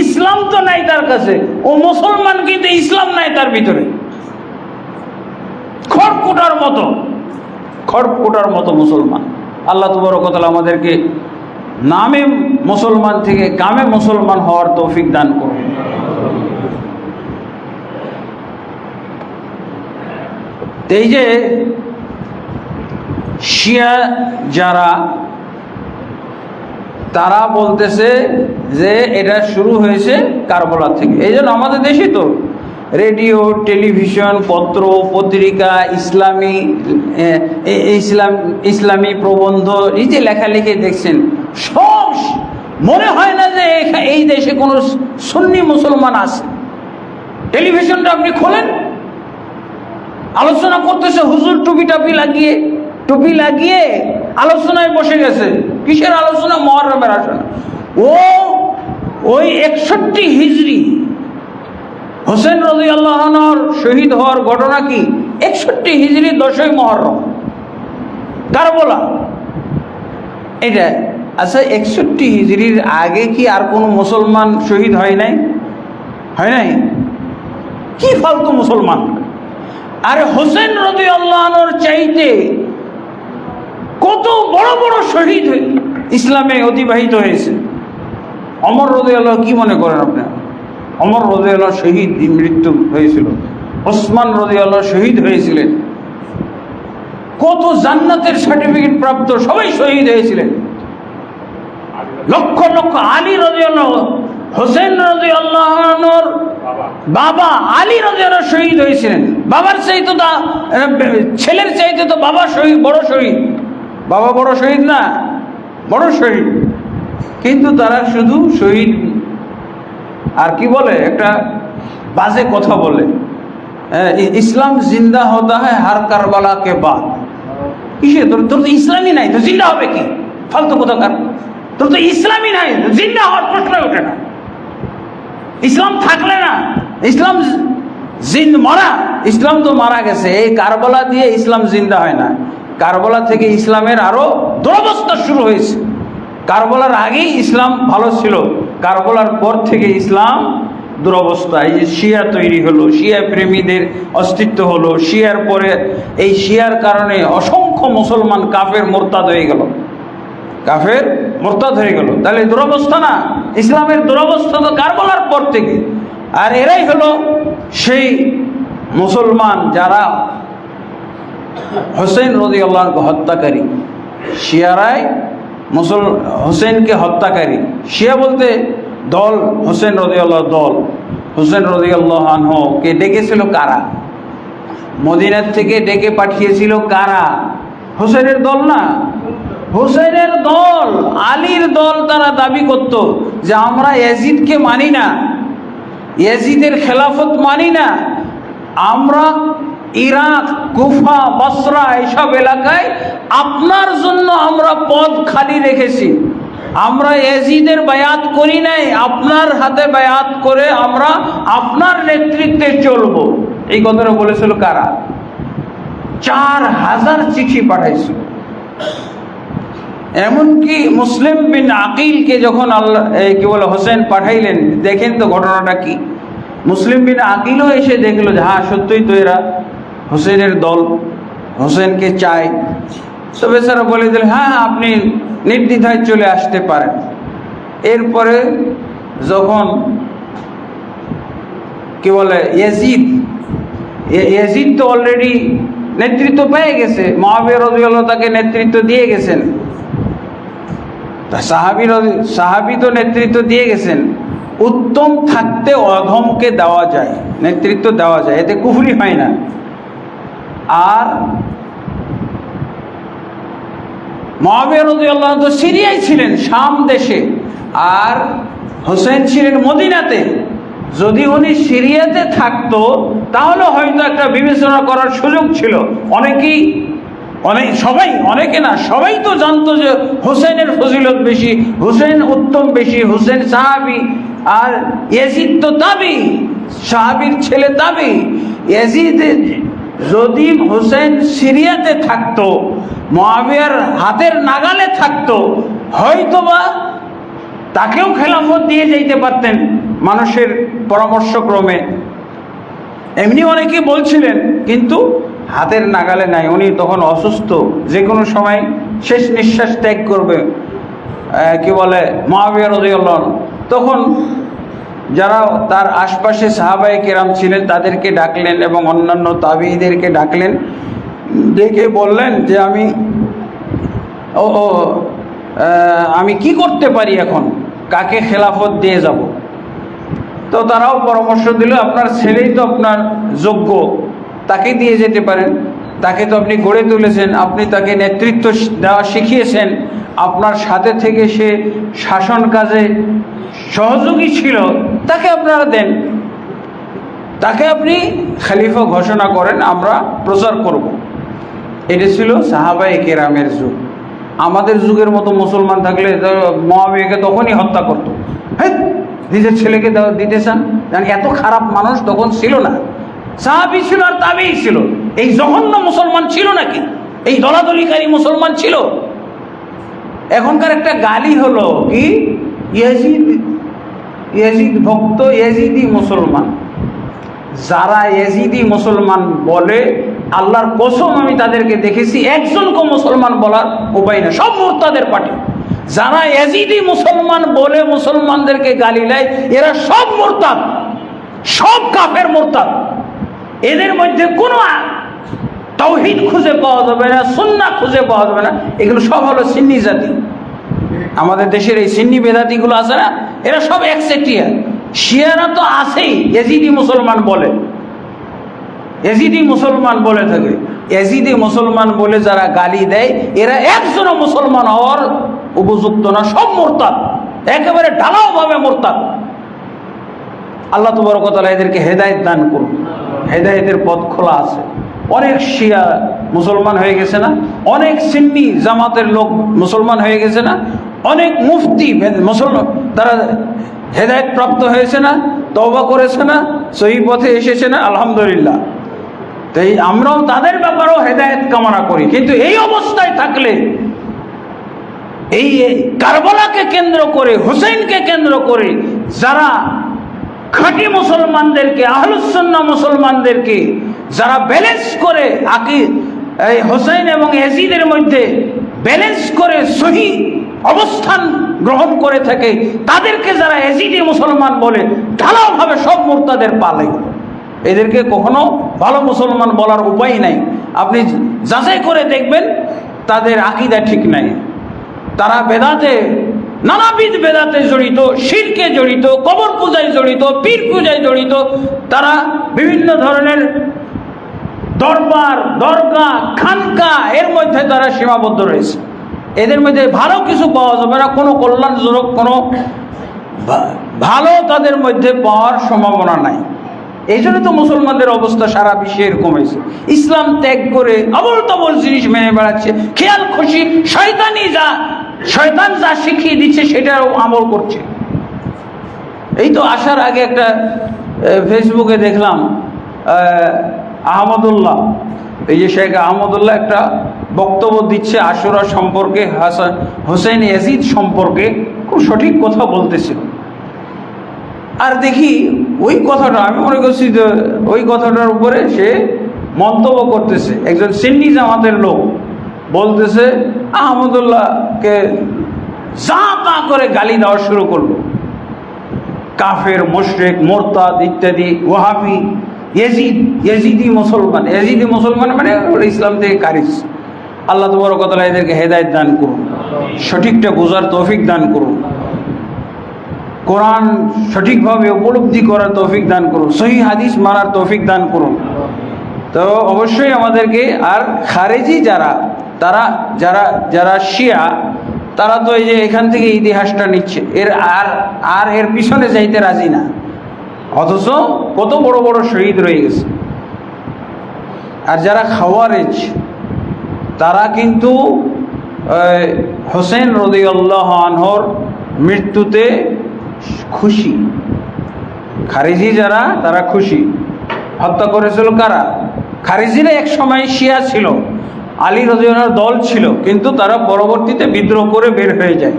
ইসলাম তো নাই তার কাছে, ও মুসলমান কিন্তু ইসলাম নাই তার ভিতরে। খড়কুটার মতো মুসলমান। আল্লাহ তাবারক ওয়া তাআলা আমাদেরকে নামে মুসলমান থেকে কামে মুসলমান হওয়ার তৌফিক দান করুন। এই যে শিয়া যারা, তারা বলতেছে যে এটা শুরু হয়েছে কারবালা থেকে। এই জন্য আমাদের দেশে তো রেডিও, টেলিভিশন, পত্র পত্রিকা, ইসলামী প্রবন্ধ, এই যে লেখালেখি দেখছেন, সব মনে হয় না যে এই দেশে কোনো সুন্নি মুসলমান আছে। টেলিভিশনটা আপনি খোলেন, আলোচনা করতেছে, হুজুর টুপি লাগিয়ে আলোচনায় বসে গেছে। কিসের আলোচনা? মুহররমের আলোচনা। ওই 61 হিজরি হোসেন রাদিয়াল্লাহু আনহুর শহীদ হওয়ার ঘটনা কি? 61 হিজরি 10ই মুহররম, কারবালা। এটা আচ্ছা, 61 হিজরির আগে কি আর কোনো মুসলমান শহীদ হয় নাই? কি ফালতু মুসলমান! আরে হোসেন রাদিয়াল্লাহু আনহুর চাইতে কত বড় বড় শহীদ ইসলামে অতিবাহিত হয়েছে। ওমর রাদিয়াল্লাহু, কি মনে করেন আপনি? ওমর রাদিয়াল্লাহু শহীদ মৃত্যু হয়েছিল। ওসমান রাদিয়াল্লাহু শহীদ হয়েছিলেন। কত জান্নাতের সার্টিফিকেট প্রাপ্ত সবাই শহীদ হয়েছিলেন। লক্ষ লক্ষ। আলী রাদিয়াল্লাহু, হোসেন রাদিয়াল্লাহু আনহুর বাবা আলী রাদিয়াল্লাহু শহীদ হয়েছিলেন। বাবার চাইতে তো ছেলের চাইতে তো বাবা শহীদ, বড় শহীদ। বাবা বড় শহীদ না, বড় শহীদ। কিন্তু তারা শুধু শহীদ আর কি বলে, একটা বাজে কথা বলে, ইসলাম জিন্দা হতা হ্যায় হার কারবালা কে বাদ। কিসে? তোর তো ইসলামই নাই, তো জিন্দা হবে কি? ফালতু কথা কার। তোর তো ইসলামই নাই, জিন্দা হওয়ার প্রশ্ন ওঠে না। ইসলাম থাকলে না, ইসলাম ইসলাম তো মারা গেছে। এই কারবালা দিয়ে ইসলাম জিন্দা হয় না। কারবালা থেকে ইসলামের আরো দুরবস্থা শুরু হয়েছে। কারবালার আগেই ইসলাম ভালো ছিল, কারবালার পর থেকে ইসলাম দুরবস্থা। এই যে শিয়া তৈরি হলো, শিয়া প্রেমীদের অস্তিত্ব হলো, শিয়ার পরে এই শিয়ার কারণে অসংখ্য মুসলমান কাফের মোরতাদ হয়ে গেল, তাহলে দুরবস্থা না? ইসলামের দুরবস্থা তো কারবালার পর থেকে। আর এরাই হলো সেই মুসলমান যারা হোসেন রাদিয়াল্লাহু আনহু হত্যাকারী। শিয়ারাই হোসেনকে হত্যাকারী। শিয়া বলতে দল, হোসেন রাদিয়াল্লাহু দল। হোসেন রাদিয়াল্লাহু আনহুকে ডেকেছিল কারা? মদিনার থেকে ডেকে পাঠিয়েছিল কারা? হোসেনের দল না, হোসেনের দল, আলীর দল। তারা দাবি করত যে আমরা ইয়াজিদকে মানি না, ইয়াজিদের খেলাফত মানি না, আমরা ইরাক, কুফা, বসরা এইসব এলাকায় আপনার জন্য আমরা পদ খালি রেখেছি। আমরা ইয়াজিদের বায়াত করি নাই, আপনার হাতে বায়াত করে আমরা আপনার নেতৃত্বে চলব। এই কথাটা বলেছিল কারা? 4000 চিঠি পাঠাইছিল। এমনকি মুসলিম বিন আকিলকে যখন আল্লাহ কি বলে হোসেন পাঠাইলেন, দেখেন তো ঘটনাটা কি। মুসলিম বিন আকিলও এসে দেখলো যে হ্যাঁ সত্যই তো এরা হোসেনের দল, হোসেনকে চায়। তো বেচারা বলে দিল হ্যাঁ আপনি নির্দ্বিধায় চলে আসতে পারেন। এরপরে যখন কি বলে ইয়াজিদ তো অলরেডি নেতৃত্ব পেয়ে গেছে, মুআবিয়া রাদিয়াল্লাহু তাকে নেতৃত্ব দিয়ে গেছেন, সাহাবী তো নেতৃত্ব দিয়ে গেছেন। উত্তম থাকতে অধমকে দেওয়া যায়, নেতৃত্ব দেওয়া যায়, এতে কুফরি হয় না। আর মুআবিয়া রাদিয়াল্লাহু তো সিরিয়ায় ছিলেন, শাম দেশে, আর হোসেন ছিলেন মদিনাতে। যদি উনি সিরিয়াতে থাকতো তাহলে হয়তো একটা বিবেচনা করার সুযোগ ছিল। অনেকে না, সবাই তো জানতো যে হোসেনের ফজিলত বেশি, হোসেন উত্তম বেশি, হোসেন সাহাবী, আর ইয়াজিদ তো তাবী, সাহাবীর ছেলে তাবী। ইয়াজিদ যদি হোসেন সিরিয়াতে থাকতো, মুআবিয়ার হাতের নাগালে থাকতো, হয়তোবা তাকেও খেলাফত দিয়ে যাইতে পারতেন মানুষের পরামর্শক্রমে। এমনি অনেকে বলছিলেন, কিন্তু হাতের নাগালে নাই। উনি তখন অসুস্থ, যে কোনো সময় শেষ নিঃশ্বাস ত্যাগ করবে, কি বলে মুআবিয়া রাদিয়াল্লাহু আনহু। তখন যারা তার আশপাশে সাহাবায়ে কেরাম ছিলেন তাদেরকে ডাকলেন এবং অন্যান্য তাবিঈদেরকে ডাকলেন, ডেকে বললেন যে আমি কি করতে পারি, এখন কাকে খেলাফত দিয়ে যাব। তো তারাও পরামর্শ দিল আপনার ছেলেই তো আপনার যোগ্য, তাকে দিয়ে যেতে পারেন, তাকে তো আপনি গড়ে তুলেছেন, আপনি তাকে নেতৃত্ব দেওয়া শিখিয়েছেন, আপনার সাথে থেকে সে শাসন কাজে সহযোগী ছিল, তাকে আপনারা দেন, তাকে আপনি খলিফা ঘোষণা করেন, আমরা প্রচার করব। এটা ছিল সাহাবায়ে কেরামের যুগ। আমাদের যুগের মতো মুসলমান থাকলে মুআবিয়াকে তখনই হত্যা করত। হ্যাঁ, নিজের ছেলেকে দিতে চান? জানি এত খারাপ মানুষ তখন ছিল না। সাহাবী ছিল আর তাবেঈ ছিল। এই জঘন্য মুসলমান ছিল নাকি? এই দলাদলিকারী মুসলমান ছিল? এখনকার একটা গালি হলো কি, ইয়াজিদ ভক্ত, ইয়াজিদি মুসলমান। যারা ইয়াজিদি মুসলমান বলে, আল্লাহর কসম আমি তাদেরকে দেখেছি, একজনকে মুসলমান বলার উপায় না, সব মুরতাদের পার্টি। যারা ইয়াজিদি মুসলমান বলে মুসলমানদেরকে গালি দেয়, এরা সব মুরতাদ, সব কাফের মুরতাদ। এদের মধ্যে কোনো তাওহীদ খুঁজে পাওয়া যাবে না, সুন্নাহ খুঁজে পাওয়া যাবে না। এগুলো সব হলো সুন্নি জাতি। আমাদের দেশের এই সুন্নি বেদাতিগুলো আছে না, এরা সব একচেটিয়া। শিয়ারা তো আছেই, ইয়াজিদি মুসলমান বলে, ইয়াজিদি মুসলমান বলে থাকে। ইয়াজিদি মুসলমান বলে যারা গালি দেয়, এরা একজনও মুসলমান হওয়ার উপযুক্ত না, সব মুরতাদ, একেবারে ঢালাওভাবে মুরতাদ। আল্লাহ তাবারক ওয়া তাআলা এদেরকে হেদায়েত দান করুন, হেদায়েতের পথ খোলা আছে। অনেক শিয়া মুসলমান হয়ে গেছে না, অনেক সুন্নি জামাতের লোক মুসলমান হয়ে গেছে না, অনেক মুফতি মুসলমান তারা হেদায়েত প্রাপ্ত হয়েছে না, তওবা করেছে না, সহিহ পথে এসেছে না, আলহামদুলিল্লাহ। তাই আমরাও তাদের ব্যাপারেও হেদায়েত কামনা করি। কিন্তু এই অবস্থায় থাকলে, এই কারবালাকে কেন্দ্র করে, হুসাইনকে কেন্দ্র করে যারা খাঁটি মুসলমানদেরকে, আহলুস সুন্নাহ মুসলমানদেরকে যারা ব্যালেন্স করে এই হুসাইন এবং ইয়াজিদের মধ্যে ব্যালেন্স করে সহিহ অবস্থান গ্রহণ করে থাকে, তাদেরকে যারা ইয়াজিদি মুসলমান বলে, ঢালাওভাবে সব মুরতাদের পালে। এদেরকে কখনো ভালো মুসলমান বলার উপায় নাই। আপনি যাচাই করে দেখবেন তাদের আকীদা ঠিক নাই। তারা বেদাতে, নানাবিধ বেদাতে জড়িত, শিরকে জড়িত, কবর পূজায় জড়িত, পীর পূজায় জড়িত। তারা বিভিন্ন ধরনের দরবার, দরগা, খানকা, এর মধ্যে তারা সীমাবদ্ধ রয়েছে। এদের মধ্যে ভালো কিছু পাওয়া যাবে না, কোনো কল্যাণজনক কোনো ভালো তাদের মধ্যে পাওয়ার সম্ভাবনা নাই। এই জন্য তো মুসলমানদের অবস্থা সারা বিশ্বে এরকম হয়েছে। ইসলাম ত্যাগ করে আবল তাবল জিনিস মেনে বেড়াচ্ছে, খেয়াল খুশি শয়তান যা শিখিয়ে দিচ্ছে সেটাও আমল করছে। এই তো আসার আগে একটা ফেসবুকে দেখলাম আহমদুল্লাহ, এই যে শেখ আহমদুল্লাহ একটা বক্তব্য দিচ্ছে আশুরা সম্পর্কে, হোসেন ইয়াজিদ সম্পর্কে, খুব সঠিক কথা বলতেছিল। আর দেখি ওই কথাটা, আমি মনে করছি যে ওই কথাটার উপরে সে মন্তব্য করতেছে, একজন সুন্নি জামাতের লোক বলতেছে আহমদুল্লাহকে যা তা করে গালি দেওয়া শুরু করলো, কাফের, মুশরিক, মোরতাদ ইত্যাদি, ওয়াহাবি, ইয়াজিদি মুসলমান মানে ইসলাম থেকে খারিজ। আল্লাহ তাবারক ওয়া তাআলা এদেরকে হেদায়েত দান করুন, সঠিকটা বোঝার তৌফিক দান করুন, কোরআন সঠিকভাবে উপলব্ধি করার তৌফিক দান করুন, সহিহ হাদিস মানার তৌফিক দান করুন। তো অবশ্যই আমাদেরকে, আর খারেজি যারা শিয়া, তারা তো এই যে এখান থেকে ইতিহাসটা নিচ্ছে, এর পিছনে যাইতে রাজি না, অথচ কত বড় বড় শহীদ রয়ে গেছে। আর যারা খাওয়ারেজ, তারা কিন্তু হোসেন রাদিয়াল্লাহু আনহুর মৃত্যুতে খুশি। খারিজি যারা, তারা খুশি। হত্যা করেছিল কারা? খারিজিরা এক সময় শিয়া ছিল, আলী রাদিয়াল্লাহু আনহুর দল ছিল, কিন্তু তারা পরবর্তীতে বিদ্রোহ করে বের হয়ে যায়।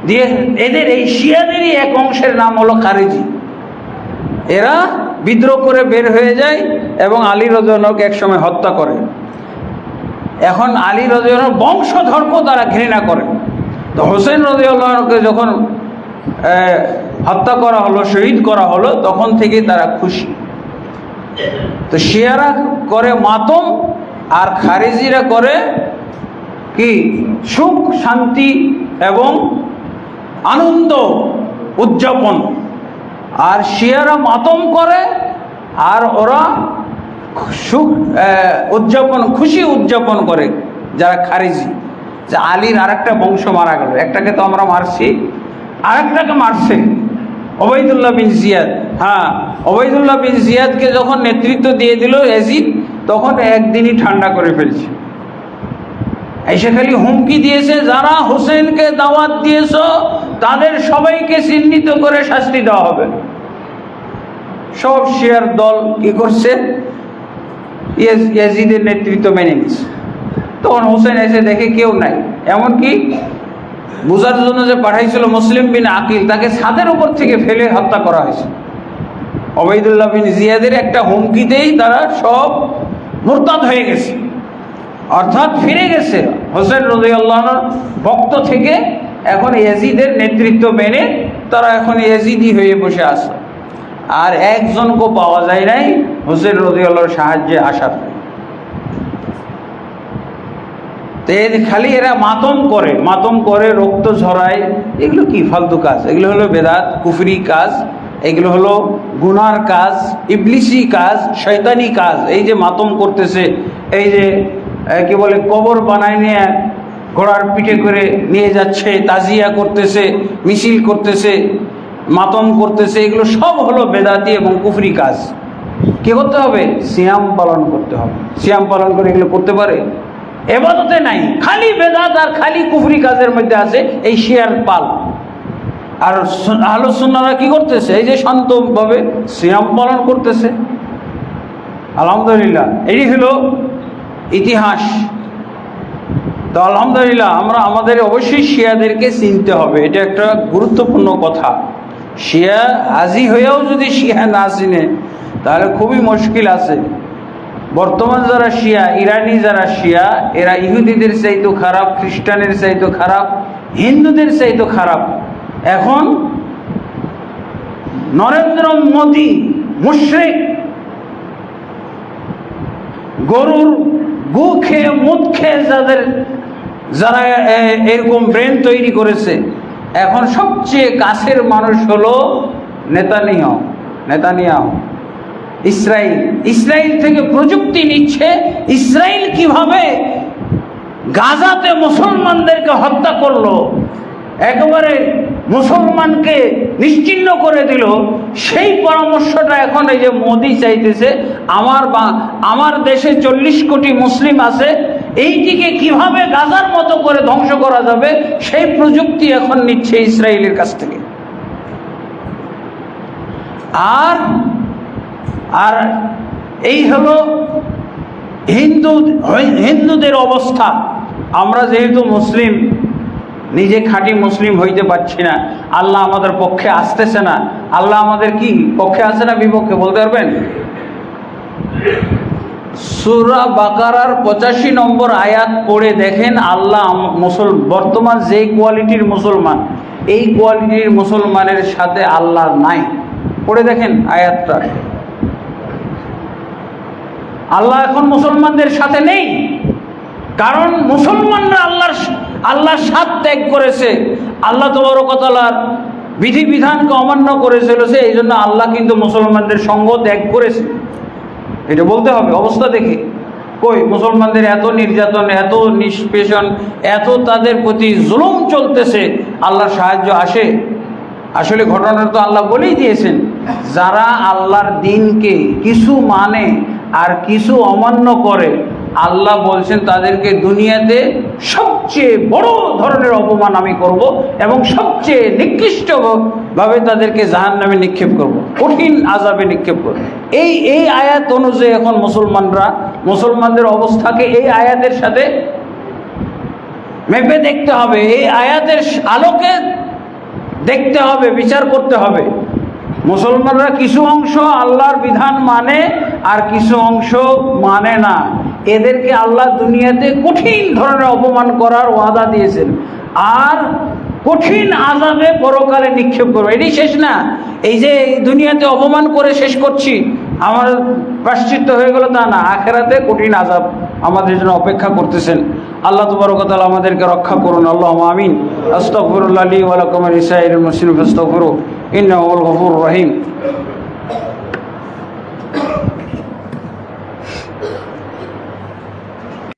দিয়ে এদের এই শিয়াদেরই এক অংশের নাম হলো খারিজি। এরা বিদ্রোহ করে বের হয়ে যায় এবং আলী রাদিয়াল্লাহু আনহুকে এক সময় হত্যা করে। এখন আলী রাদিয়াল্লাহু আনহুর বংশধরকেও তারা ঘৃণা করে। তো হোসেন রাদিয়াল্লাহু আনহুকে যখন হত্যা করা হলো, শহীদ করা হলো, তখন থেকে তারা খুশি। তো শিয়ারা করে মাতম, আর খারিজিরা করে কি সুখ, শান্তি এবং আনন্দ উদযাপন। আর শিয়ারা মাতম করে, আর ওরা সুখ উদযাপন, খুশি উদযাপন করে যারা খারিজি, যে আলীর আরেকটা বংশ মারা গেল, একটাকে তো আমরা মারছি, আরেকটাকে মারছে ওবাইদুল্লাহ বিন জিয়াদ। হ্যাঁ, ওবাইদুল্লাহ বিন জিয়াদকে যখন নেতৃত্ব দিয়ে দিল ইয়াজিদ, তখন একদিনই ঠান্ডা করে ফেলছে। এসে খালি হুমকি দিয়েছে, যারা হোসেনকে দাওয়াত দিয়েছ তাদের সবাইকে চিহ্নিত করে শাস্তি দেওয়া হবে। সব শিয়ার দল কি করছে? ইয়াজিদের নেতৃত্ব মেনে নিচ্ছে। তখন হোসেন এসে দেখে কেউ নাই, এমনকি বুঝার জন্য যে পাঠাইছিল মুসলিম বিন আকিল, তাকে ছাদের উপর থেকে ফেলে হত্যা করা হয়েছে। ওবাইদুল্লাহ বিন জিয়াদের একটা হুমকিতেই তারা সব মুরতাদ হয়ে গেছে, অর্থাৎ ফিরে গেছে হোসেন রাদিয়াল্লাহু আনহুর ভক্ত থেকে। এখন ইয়াজিদের নেতৃত্ব মেনে তারা এখন ইয়াজিদি হয়ে বসে আছে। আর একজনকেও পাওয়া যায় নাই হোসেন রাদিয়াল্লাহুর সাহায্যে আসার। তো খালি এরা মাতম করে রক্ত ঝরায়, এগুলো কি ফালতু কাজ? এগুলো হলো বেদাত, কুফরি কাজ, এগুলো হলো গুনার কাজ, ইবলিসি কাজ, শয়তানি কাজ। এই যে মাতম করতেছে, এই যে কি বলে কবর বানায় নিয়ে ঘোড়ার পিঠে করে নিয়ে যাচ্ছে, তাজিয়া করতেছে, মিছিল করতেছে, মাতম করতেছে, এগুলো সব হলো বেদাতি এবং কুফরি কাজ। কি করতে হবে? সিয়াম পালন করতে হবে। সিয়াম পালন করে এগুলো করতে পারে? এবাদতে নাই, খালি বেদাত আর খালি কুফরি কাজের মধ্যে আছে এই শিয়ার পাল। আর আহলুস সুন্নাহরা কি করতেছে? এই যে শান্তভাবে সিয়াম পালন করতেছে। আলহামদুলিল্লাহ, এই হলো ইতিহাস। তো আলহামদুলিল্লাহ, আমরা আমাদের অবশ্যই শিয়াদেরকে চিনতে হবে, এটা একটা গুরুত্বপূর্ণ কথা। শিয়া হাজি হয়েও যদি শিয়া না চিনে, তাহলে খুবই মুশকিল আছে। বর্তমান যারা শিয়া, ইরানি যারা শিয়া, এরা ইহুদিদের চাইতেও খারাপ, খ্রিস্টানের চাইতেও খারাপ, হিন্দুদের চাইতেও খারাপ। এখন নরেন্দ্র মোদী মুশরিক, গরুর গু খেয়ে মুদ খেয়ে যারা এরকম ব্রেন তৈরি করেছে, এখন সবচেয়ে কাছের মানুষ হলো নেতানিয়াহু। ইসরায়েল থেকে প্রযুক্তি নিচ্ছে, ইসরায়েল কিভাবে গাজাতে মুসলমানদেরকে হত্যা করলো, একেবারে মুসলমানকে নিশ্চিহ্ন করে দিল, সেই পরামর্শটা এখন এই যে মোদি চাইতেছে, আমার দেশে 40 কোটি মুসলিম আছে, এইটিকে কিভাবে গাজার মতো করে ধ্বংস করা যাবে সেই প্রযুক্তি এখন নিচ্ছে ইসরায়েলের কাছ থেকে। আর এই হলো হিন্দুদের অবস্থা। আমরা যেহেতু মুসলিম, নিজে খাঁটি মুসলিম হইতে পারছি না, আল্লাহ আমাদের পক্ষে আসতেছে না। আল্লাহ আমাদের কি পক্ষে আছে না বিপক্ষে বলতে পারবেন? সূরা বাকারার 85 নম্বর আয়াত পড়ে দেখেন, আল্লাহ বর্তমান যে কোয়ালিটির মুসলমান, এই কোয়ালিটির মুসলমানের সাথে আল্লাহ নাই। পড়ে দেখেন আয়াতটা। আল্লাহ এখন মুসলমানদের সাথে নেই, কারণ মুসলমানরা আল্লাহর সাথ ত্যাগ করেছে, আল্লাহ তাবারক ওয়া তাআলার বিধিবিধানকে অমান্য করে চলেছে। এই জন্য আল্লাহ কিন্তু মুসলমানদের সঙ্গ ত্যাগ করেছে, এটা বলতে হবে অবস্থা দেখে। কই মুসলমানদের এত নির্যাতন, এত নিষ্পেষণ, এত তাদের প্রতি জুলুম চলতেছে, আল্লাহর সাহায্য আসে? আসলে ঘটনাটা তো আল্লাহ বলেই দিয়েছেন, যারা আল্লাহর দিনকে কিছু মানে আর কিছু অমান্য করে, আল্লাহ বলছেন তাদেরকে দুনিয়াতে সবচেয়ে বড় ধরনের অপমান আমি করব এবং সবচেয়ে নিকৃষ্টভাবে তাদেরকে জাহান্নামে নিক্ষেপ করব, কঠিন আযাবে নিক্ষেপ করব। এই আয়াত অনুযায়ী এখন মুসলমানদের অবস্থাকে এই আয়াতের সাথে মেপে দেখতে হবে, এই আয়াতের আলোকে দেখতে হবে, বিচার করতে হবে। মুসলমানরা কিছু অংশ আল্লাহর বিধান মানে আর কিছু অংশ মানে না। এদেরকে আল্লাহ দুনিয়াতে কঠিন ধরনের অপমান করার ওয়াদা দিয়েছেন, আর কঠিন আযাবে পরকালে নিক্ষেপ করবে। এটি শেষ না, এই যে দুনিয়াতে অপমান করে শেষ করছি, আমার প্রায়শ্চিত্ত হয়ে গেল তা না, আখিরাতে কঠিন আযাব আমাদের জন্য অপেক্ষা করতেছেন। আল্লাহ তাবারক ওয়া তাআলা আমাদেরকে রক্ষা করুন। আল্লাহুম্মা আমিন। আস্তাগফিরুল্লাহ লি ওয়া লাকুম ওয়া লিসাইরিল মুসলিমিন ফাস্তাগফিরুহু ইন্নাহু হুয়াল গফুরুর রহিম।